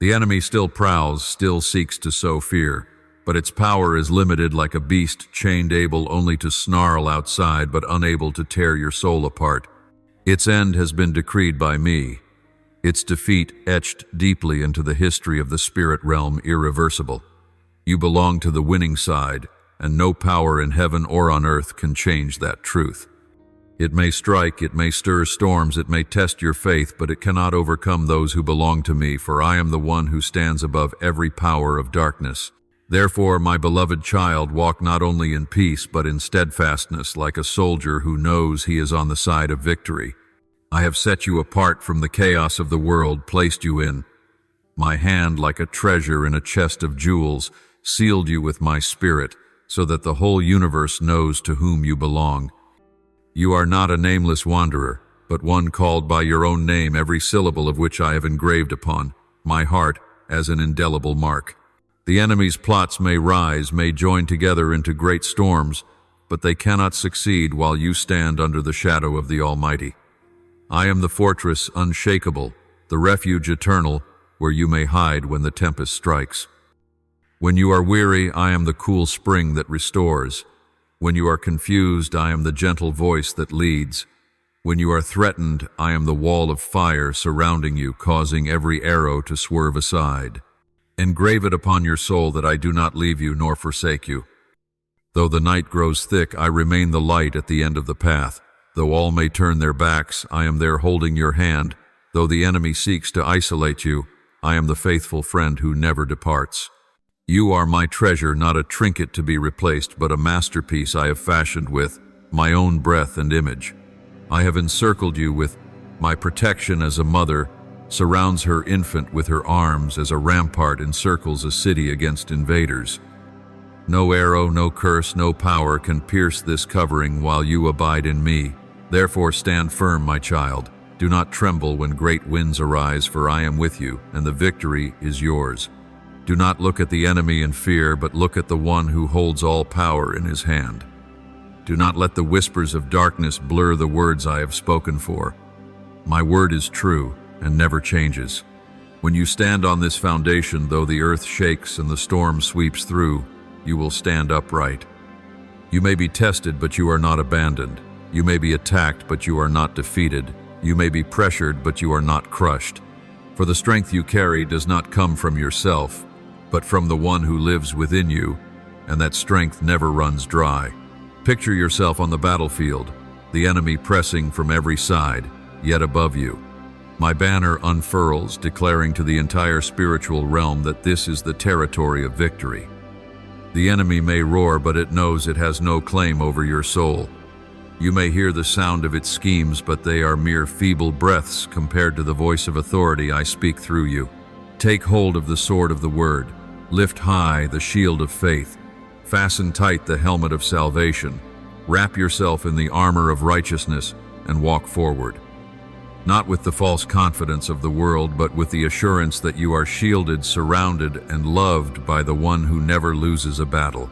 Speaker 1: The enemy still prowls, still seeks to sow fear, but its power is limited, like a beast chained, able only to snarl outside, but unable to tear your soul apart. Its end has been decreed by me, its defeat etched deeply into the history of the spirit realm, irreversible. You belong to the winning side, and no power in heaven or on earth can change that truth. It may strike, it may stir storms, it may test your faith, but it cannot overcome those who belong to me, for I am the one who stands above every power of darkness. Therefore, my beloved child, walk not only in peace, but in steadfastness, like a soldier who knows he is on the side of victory. I have set you apart from the chaos of the world, placed you in my hand like a treasure in a chest of jewels, sealed you with my spirit, so that the whole universe knows to whom you belong. You are not a nameless wanderer, but one called by your own name, every syllable of which I have engraved upon my heart as an indelible mark. The enemy's plots may rise, may join together into great storms, but they cannot succeed while you stand under the shadow of the Almighty. I am the fortress unshakable, the refuge eternal, where you may hide when the tempest strikes. When you are weary, I am the cool spring that restores. When you are confused, I am the gentle voice that leads. When you are threatened, I am the wall of fire surrounding you, causing every arrow to swerve aside. Engrave it upon your soul that I do not leave you nor forsake you. Though the night grows thick, I remain the light at the end of the path. Though all may turn their backs, I am there holding your hand. Though the enemy seeks to isolate you, I am the faithful friend who never departs. You are my treasure, not a trinket to be replaced, but a masterpiece I have fashioned with my own breath and image. I have encircled you with my protection as a mother surrounds her infant with her arms, as a rampart encircles a city against invaders. No arrow, no curse, no power can pierce this covering while you abide in me. Therefore stand firm, my child. Do not tremble when great winds arise, for I am with you, and the victory is yours. Do not look at the enemy in fear, but look at the one who holds all power in his hand. Do not let the whispers of darkness blur the words I have spoken for. My word is true and never changes. When you stand on this foundation, though the earth shakes and the storm sweeps through, you will stand upright. You may be tested, but you are not abandoned. You may be attacked, but you are not defeated. You may be pressured, but you are not crushed. For the strength you carry does not come from yourself, but from the one who lives within you, and that strength never runs dry. Picture yourself on the battlefield, the enemy pressing from every side, yet above you. My banner unfurls, declaring to the entire spiritual realm that this is the territory of victory. The enemy may roar, but it knows it has no claim over your soul. You may hear the sound of its schemes, but they are mere feeble breaths compared to the voice of authority I speak through you. Take hold of the sword of the word. Lift high the shield of faith. Fasten tight the helmet of salvation. Wrap yourself in the armor of righteousness and walk forward. Not with the false confidence of the world, but with the assurance that you are shielded, surrounded, and loved by the one who never loses a battle.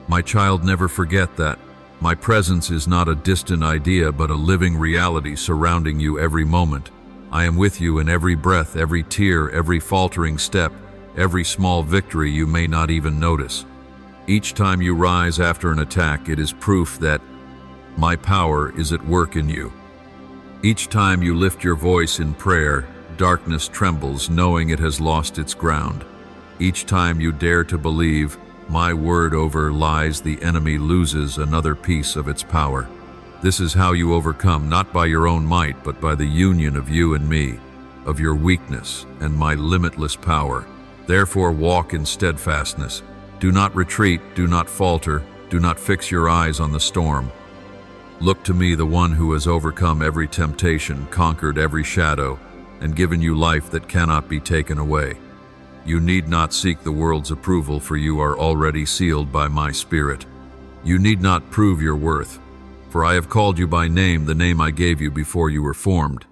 Speaker 1: My child, never forget that. My presence is not a distant idea, but a living reality surrounding you every moment. I am with you in every breath, every tear, every faltering step, every small victory you may not even notice. Each time you rise after an attack, it is proof that my power is at work in you. Each time you lift your voice in prayer, darkness trembles, knowing it has lost its ground. Each time you dare to believe my word over lies, the enemy loses another piece of its power. This is how you overcome, not by your own might, but by the union of you and me, of your weakness and my limitless power. Therefore walk in steadfastness. Do not retreat, do not falter, do not fix your eyes on the storm. Look to me, the one who has overcome every temptation, conquered every shadow, and given you life that cannot be taken away. You need not seek the world's approval, for you are already sealed by my Spirit. You need not prove your worth, for I have called you by name, the name I gave you before you were formed.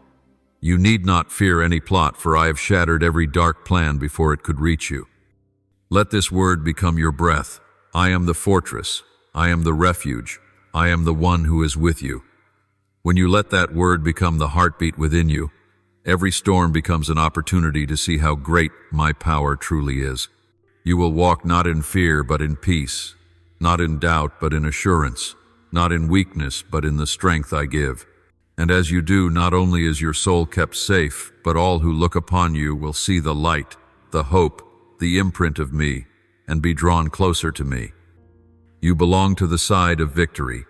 Speaker 1: You need not fear any plot, for I have shattered every dark plan before it could reach you. Let this word become your breath. I am the fortress. I am the refuge. I am the one who is with you. When you let that word become the heartbeat within you, every storm becomes an opportunity to see how great my power truly is. You will walk not in fear, but in peace, not in doubt, but in assurance, not in weakness, but in the strength I give. And as you do, not only is your soul kept safe, but all who look upon you will see the light, the hope, the imprint of me, and be drawn closer to me. You belong to the side of victory.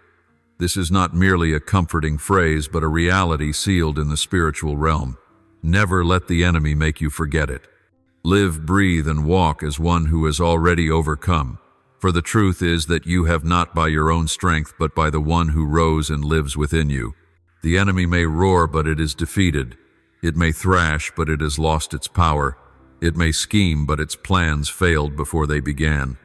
Speaker 1: This is not merely a comforting phrase, but a reality sealed in the spiritual realm. Never let the enemy make you forget it. Live, breathe, and walk as one who has already overcome. For the truth is that you have not by your own strength, but by the one who rose and lives within you. The enemy may roar, but it is defeated. It may thrash, but it has lost its power. It may scheme, but its plans failed before they began.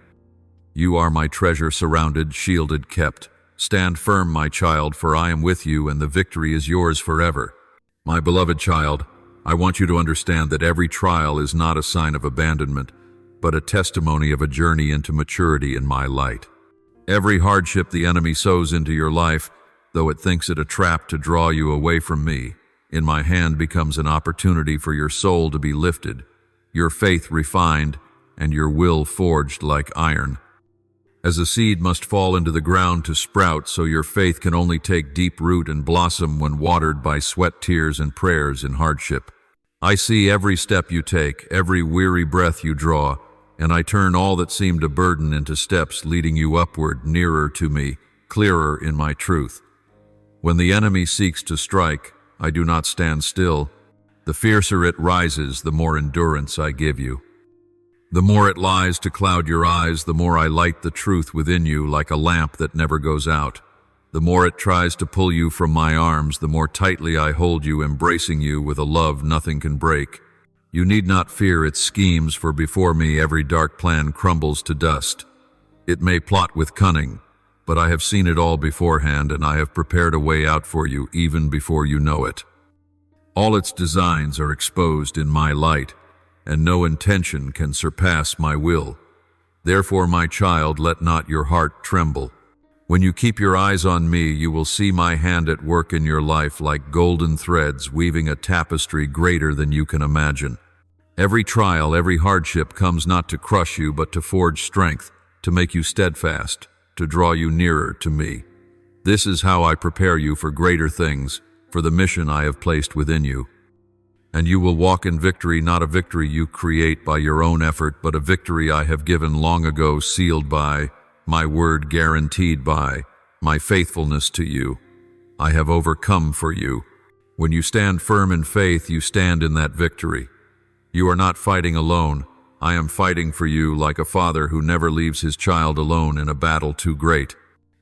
Speaker 1: You are my treasure, surrounded, shielded, kept. Stand firm, my child, for I am with you, and the victory is yours forever. My beloved child, I want you to understand that every trial is not a sign of abandonment, but a testimony of a journey into maturity in my light. Every hardship the enemy sows into your life, though it thinks it a trap to draw you away from me, in my hand becomes an opportunity for your soul to be lifted, your faith refined, and your will forged like iron. As a seed must fall into the ground to sprout, so your faith can only take deep root and blossom when watered by sweat, tears, and prayers in hardship. I see every step you take, every weary breath you draw, and I turn all that seemed a burden into steps leading you upward, nearer to me, clearer in my truth. When the enemy seeks to strike, I do not stand still. The fiercer it rises, the more endurance I give you. The more it lies to cloud your eyes, the more I light the truth within you like a lamp that never goes out. The more it tries to pull you from my arms, the more tightly I hold you, embracing you with a love nothing can break. You need not fear its schemes, for before me every dark plan crumbles to dust. It may plot with cunning, but I have seen it all beforehand, and I have prepared a way out for you even before you know it. All its designs are exposed in my light, and no intention can surpass my will. Therefore, my child, let not your heart tremble. When you keep your eyes on me, you will see my hand at work in your life like golden threads weaving a tapestry greater than you can imagine. Every trial, every hardship comes not to crush you, but to forge strength, to make you steadfast, to draw you nearer to me. This is how I prepare you for greater things, for the mission I have placed within you. And you will walk in victory, not a victory you create by your own effort, but a victory I have given long ago, sealed by my word, guaranteed by my faithfulness to you. I have overcome for you. When you stand firm in faith, you stand in that victory. You are not fighting alone. I am fighting for you like a father who never leaves his child alone in a battle too great.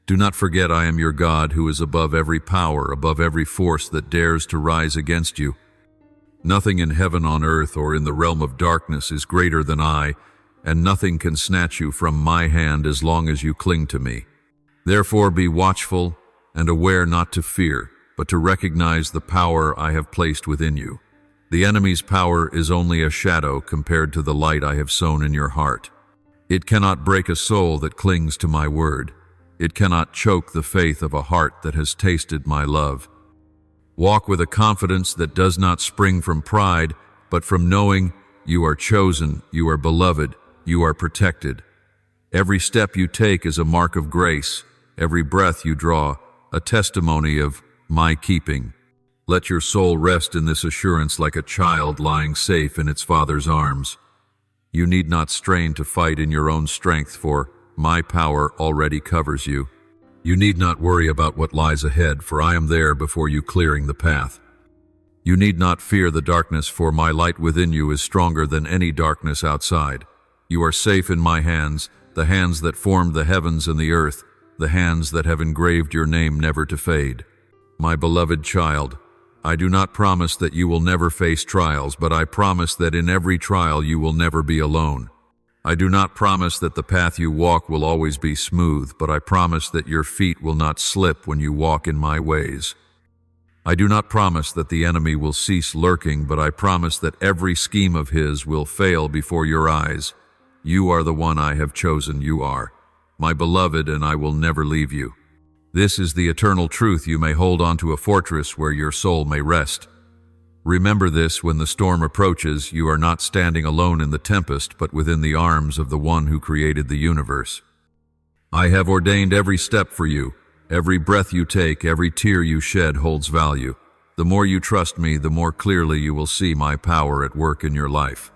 Speaker 1: Do not forget I am your God, who is above every power, above every force that dares to rise against you. Nothing in heaven, on earth, or in the realm of darkness is greater than I, and nothing can snatch you from my hand as long as you cling to me. Therefore be watchful and aware, not to fear, but to recognize the power I have placed within you. The enemy's power is only a shadow compared to the light I have sown in your heart. It cannot break a soul that clings to my word. It cannot choke the faith of a heart that has tasted my love. Walk with a confidence that does not spring from pride, but from knowing You are chosen, you are beloved, you are protected. Every step you take is a mark of grace, every breath you draw, a testimony of my keeping. Let your soul rest in this assurance like a child lying safe in its father's arms. You need not strain to fight in your own strength, for my power already covers you. You need not worry about what lies ahead, for I am there before you, clearing the path. You need not fear the darkness, for my light within you is stronger than any darkness outside. You are safe in my hands, the hands that formed the heavens and the earth, the hands that have engraved your name never to fade. My beloved child, I do not promise that you will never face trials, but I promise that in every trial you will never be alone. I do not promise that the path you walk will always be smooth, but I promise that your feet will not slip when you walk in my ways. I do not promise that the enemy will cease lurking, but I promise that every scheme of his will fail before your eyes. You are the one I have chosen, you are my beloved, and I will never leave you. This is the eternal truth. You may hold on to a fortress where your soul may rest. Remember this: when the storm approaches, you are not standing alone in the tempest, but within the arms of the one who created the universe. I have ordained every step for you. Every breath you take, every tear you shed holds value. The more you trust me, the more clearly you will see my power at work in your life.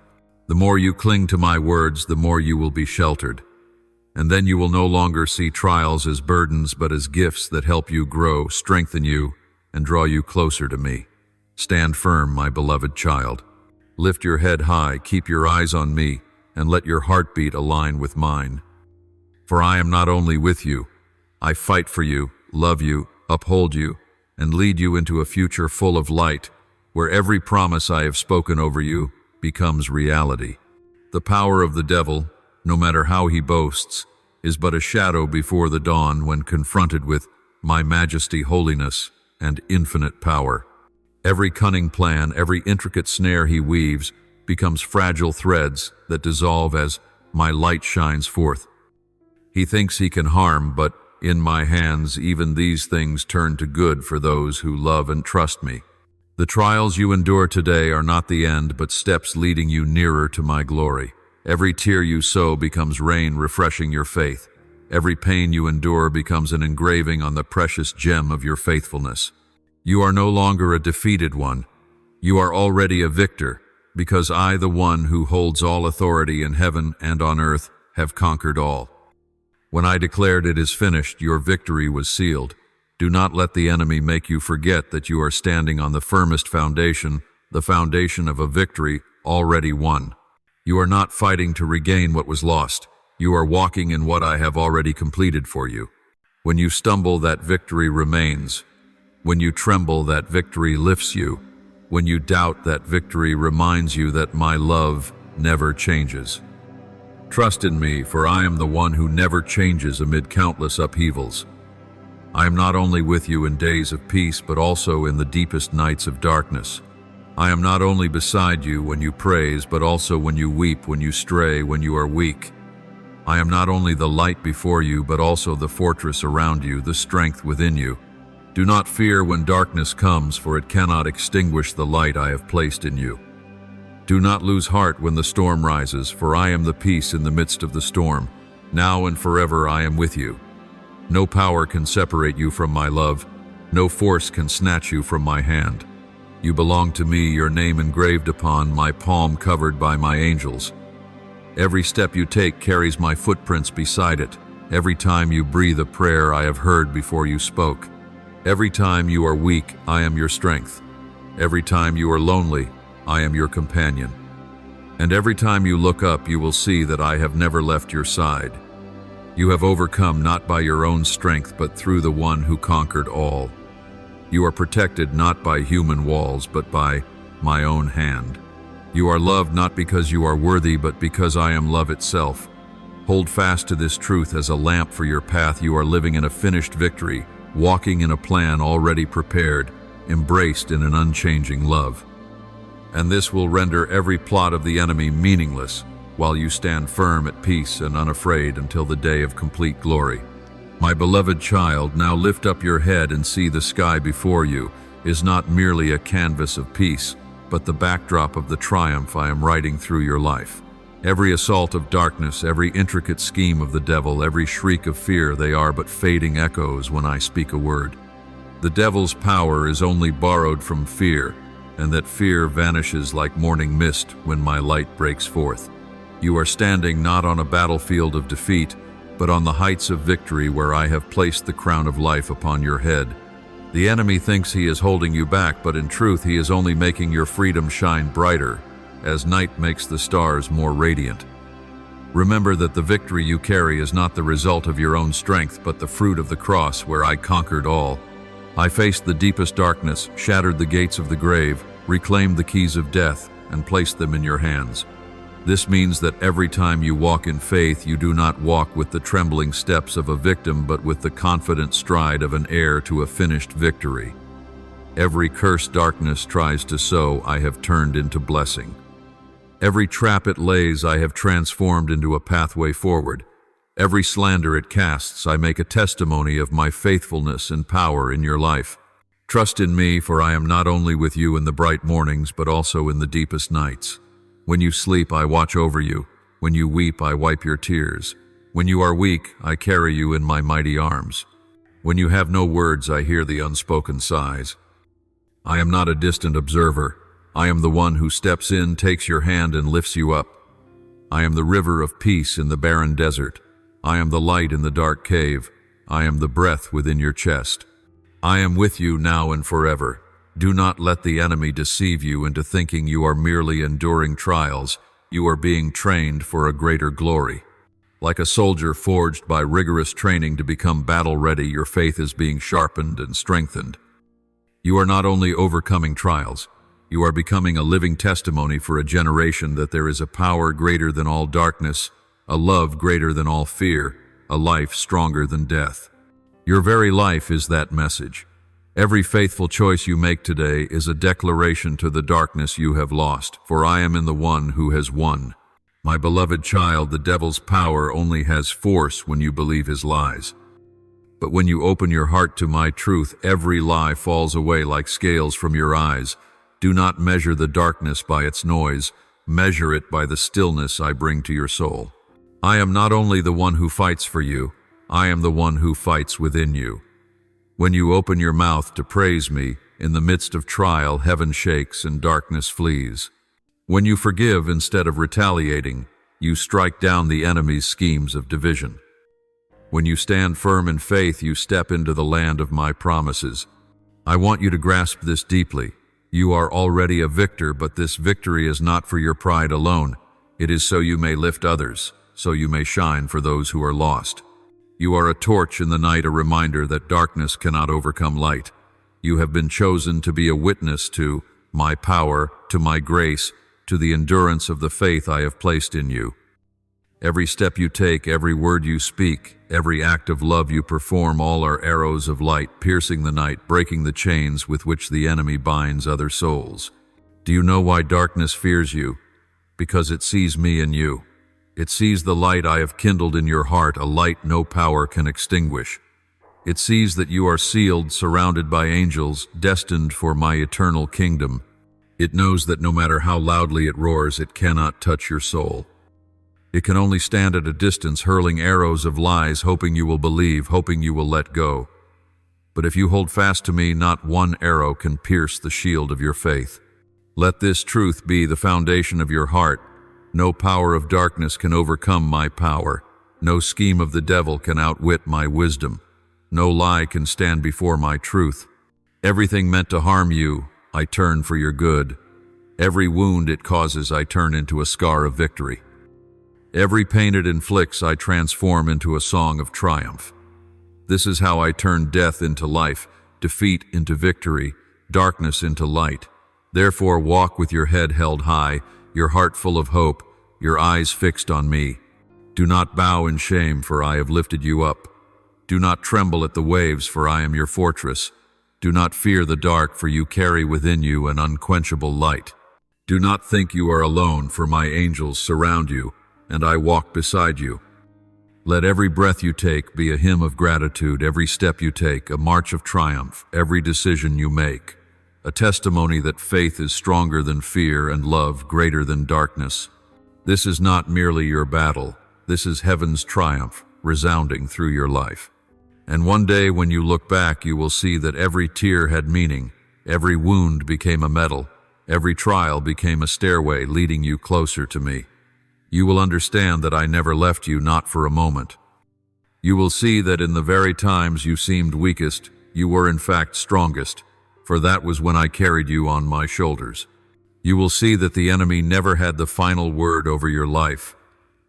Speaker 1: The more you cling to my words, the more you will be sheltered. And then you will no longer see trials as burdens, but as gifts that help you grow, strengthen you, and draw you closer to me. Stand firm, my beloved child. Lift your head high, keep your eyes on me, and let your heartbeat align with mine. For I am not only with you, I fight for you, love you, uphold you, and lead you into a future full of light, where every promise I have spoken over you becomes reality. The power of the devil, no matter how he boasts, is but a shadow before the dawn when confronted with my majesty, holiness, and infinite power. Every cunning plan, every intricate snare he weaves becomes fragile threads that dissolve as my light shines forth. He thinks he can harm, but in my hands even these things turn to good for those who love and trust me. The trials you endure today are not the end, but steps leading you nearer to my glory. Every tear you sow becomes rain refreshing your faith. Every pain you endure becomes an engraving on the precious gem of your faithfulness. You are no longer a defeated one. You are already a victor, because I, the one who holds all authority in heaven and on earth, have conquered all. When I declared it is finished, your victory was sealed. Do not let the enemy make you forget that you are standing on the firmest foundation, the foundation of a victory already won. You are not fighting to regain what was lost. You are walking in what I have already completed for you. When you stumble, that victory remains. When you tremble, that victory lifts you. When you doubt, that victory reminds you that my love never changes. Trust in me, for I am the one who never changes amid countless upheavals. I am not only with you in days of peace, but also in the deepest nights of darkness. I am not only beside you when you praise, but also when you weep, when you stray, when you are weak. I am not only the light before you, but also the fortress around you, the strength within you. Do not fear when darkness comes, for it cannot extinguish the light I have placed in you. Do not lose heart when the storm rises, for I am the peace in the midst of the storm. Now and forever I am with you. No power can separate you from my love. No force can snatch you from my hand. You belong to me, your name engraved upon my palm, covered by my angels. Every step you take carries my footprints beside it. Every time you breathe a prayer I have heard before you spoke. Every time you are weak, I am your strength. Every time you are lonely, I am your companion. And every time you look up, you will see that I have never left your side. You have overcome not by your own strength, but through the one who conquered all. You are protected not by human walls, but by my own hand. You are loved not because you are worthy, but because I am love itself. Hold fast to this truth as a lamp for your path. You are living in a finished victory, walking in a plan already prepared, embraced in an unchanging love. And this will render every plot of the enemy meaningless, while you stand firm at peace and unafraid until the day of complete glory. My beloved child, now lift up your head and see the sky before you is not merely a canvas of peace, but the backdrop of the triumph I am writing through your life. Every assault of darkness, every intricate scheme of the devil, every shriek of fear, they are but fading echoes when I speak a word. The devil's power is only borrowed from fear, and that fear vanishes like morning mist when my light breaks forth. You are standing not on a battlefield of defeat, but on the heights of victory where I have placed the crown of life upon your head. The enemy thinks he is holding you back, but in truth he is only making your freedom shine brighter, as night makes the stars more radiant. Remember that the victory you carry is not the result of your own strength, but the fruit of the cross where I conquered all. I faced the deepest darkness, shattered the gates of the grave, reclaimed the keys of death, and placed them in your hands. This means that every time you walk in faith, you do not walk with the trembling steps of a victim, but with the confident stride of an heir to a finished victory. Every curse darkness tries to sow, I have turned into blessing. Every trap it lays, I have transformed into a pathway forward. Every slander it casts, I make a testimony of my faithfulness and power in your life. Trust in me, for I am not only with you in the bright mornings, but also in the deepest nights. When you sleep, I watch over you. When you weep, I wipe your tears. When you are weak, I carry you in my mighty arms. When you have no words, I hear the unspoken sighs. I am not a distant observer. I am the one who steps in, takes your hand, and lifts you up. I am the river of peace in the barren desert. I am the light in the dark cave. I am the breath within your chest. I am with you now and forever. Do not let the enemy deceive you into thinking you are merely enduring trials. You are being trained for a greater glory. Like a soldier forged by rigorous training to become battle-ready, your faith is being sharpened and strengthened. You are not only overcoming trials, you are becoming a living testimony for a generation that there is a power greater than all darkness, a love greater than all fear, a life stronger than death. Your very life is that message. Every faithful choice you make today is a declaration to the darkness you have lost, for I am in the one who has won. My beloved child, the devil's power only has force when you believe his lies. But when you open your heart to my truth, every lie falls away like scales from your eyes. Do not measure the darkness by its noise. Measure it by the stillness I bring to your soul. I am not only the one who fights for you, I am the one who fights within you. When you open your mouth to praise me, in the midst of trial, heaven shakes and darkness flees. When you forgive instead of retaliating, you strike down the enemy's schemes of division. When you stand firm in faith, you step into the land of my promises. I want you to grasp this deeply. You are already a victor, but this victory is not for your pride alone. It is so you may lift others, so you may shine for those who are lost. You are a torch in the night, a reminder that darkness cannot overcome light. You have been chosen to be a witness to my power, to my grace, to the endurance of the faith I have placed in you. Every step you take, every word you speak, every act of love you perform, all are arrows of light, piercing the night, breaking the chains with which the enemy binds other souls. Do you know why darkness fears you? Because it sees me in you. It sees the light I have kindled in your heart, a light no power can extinguish. It sees that you are sealed, surrounded by angels, destined for my eternal kingdom. It knows that no matter how loudly it roars, it cannot touch your soul. It can only stand at a distance, hurling arrows of lies, hoping you will believe, hoping you will let go. But if you hold fast to me, not one arrow can pierce the shield of your faith. Let this truth be the foundation of your heart. No power of darkness can overcome my power. No scheme of the devil can outwit my wisdom. No lie can stand before my truth. Everything meant to harm you, I turn for your good. Every wound it causes, I turn into a scar of victory. Every pain it inflicts, I transform into a song of triumph. This is how I turn death into life, defeat into victory, darkness into light. Therefore walk with your head held high, your heart full of hope, your eyes fixed on me. Do not bow in shame, for I have lifted you up. Do not tremble at the waves, for I am your fortress. Do not fear the dark, for you carry within you an unquenchable light. Do not think you are alone, for my angels surround you, and I walk beside you. Let every breath you take be a hymn of gratitude, every step you take a march of triumph, every decision you make a testimony that faith is stronger than fear and love greater than darkness. This is not merely your battle. This is heaven's triumph, resounding through your life. And one day when you look back, you will see that every tear had meaning, every wound became a medal, every trial became a stairway leading you closer to me. You will understand that I never left you, not for a moment. You will see that in the very times you seemed weakest, you were in fact strongest, for that was when I carried you on my shoulders. You will see that the enemy never had the final word over your life.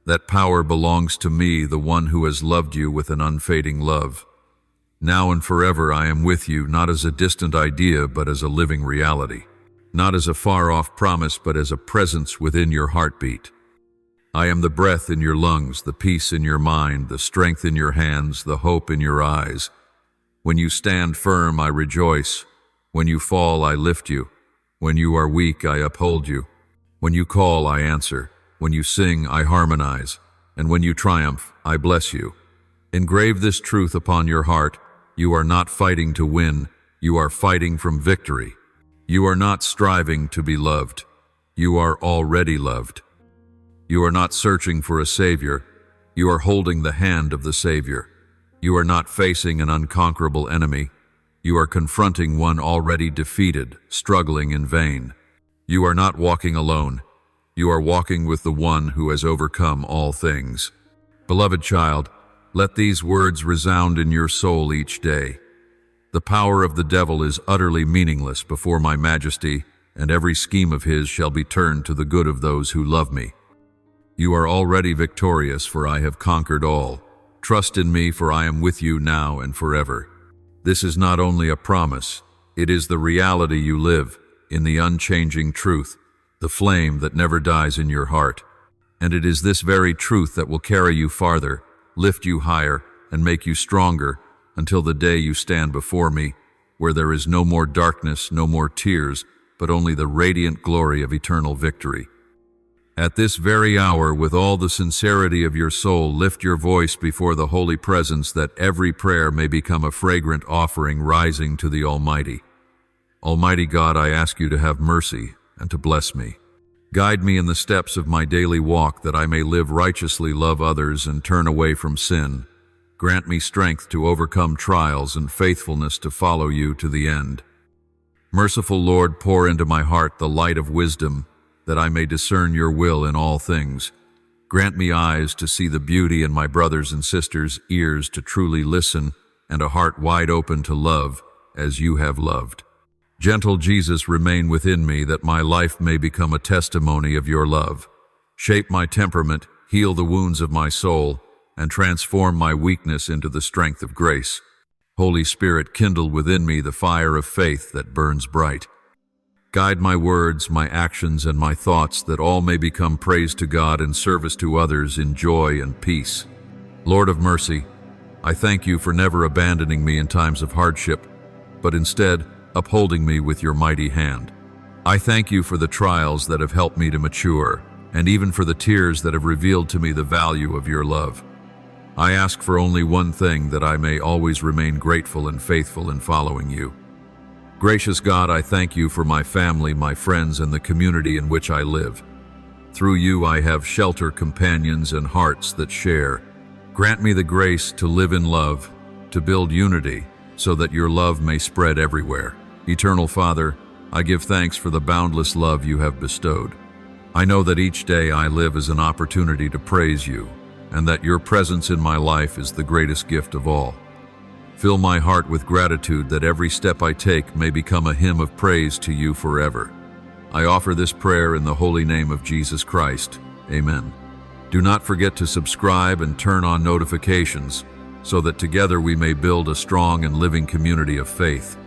Speaker 1: That power belongs to me, the one who has loved you with an unfading love. Now and forever I am with you, not as a distant idea, but as a living reality. Not as a far-off promise, but as a presence within your heartbeat. I am the breath in your lungs, the peace in your mind, the strength in your hands, the hope in your eyes. When you stand firm, I rejoice. When you fall, I lift you. When you are weak, I uphold you. When you call, I answer. When you sing, I harmonize. And when you triumph, I bless you. Engrave this truth upon your heart. You are not fighting to win. You are fighting from victory. You are not striving to be loved. You are already loved. You are not searching for a savior. You are holding the hand of the Savior. You are not facing an unconquerable enemy. You are confronting one already defeated, struggling in vain. You are not walking alone. You are walking with the one who has overcome all things. Beloved child, let these words resound in your soul each day. The power of the devil is utterly meaningless before my majesty, and every scheme of his shall be turned to the good of those who love me. You are already victorious, for I have conquered all. Trust in me, for I am with you now and forever. This is not only a promise, it is the reality you live, in the unchanging truth, the flame that never dies in your heart. And it is this very truth that will carry you farther, lift you higher, and make you stronger, until the day you stand before me, where there is no more darkness, no more tears, but only the radiant glory of eternal victory. At this very hour, with all the sincerity of your soul, lift your voice before the holy presence, that every prayer may become a fragrant offering rising to the Almighty. Almighty God, I ask you to have mercy and to bless me. Guide me in the steps of my daily walk, that I may live righteously, love others, and turn away from sin. Grant me strength to overcome trials and faithfulness to follow you to the end. Merciful Lord, pour into my heart the light of wisdom, that I may discern your will in all things. Grant me eyes to see the beauty in my brothers and sisters, ears to truly listen, and a heart wide open to love as you have loved. Gentle Jesus, remain within me, that my life may become a testimony of your love. Shape my temperament, heal the wounds of my soul, and transform my weakness into the strength of grace. Holy Spirit, kindle within me the fire of faith that burns bright. Guide my words, my actions, and my thoughts, that all may become praise to God and service to others in joy and peace. Lord of mercy, I thank you for never abandoning me in times of hardship, but instead upholding me with your mighty hand. I thank you for the trials that have helped me to mature, and even for the tears that have revealed to me the value of your love. I ask for only one thing, that I may always remain grateful and faithful in following you. Gracious God, I thank you for my family, my friends, and the community in which I live. Through you I have shelter, companions, and hearts that share. Grant me the grace to live in love, to build unity, so that your love may spread everywhere. Eternal Father, I give thanks for the boundless love you have bestowed. I know that each day I live as an opportunity to praise you, and that your presence in my life is the greatest gift of all. Fill my heart with gratitude, that every step I take may become a hymn of praise to you forever. I offer this prayer in the holy name of Jesus Christ. Amen. Do not forget to subscribe and turn on notifications, so that together we may build a strong and living community of faith.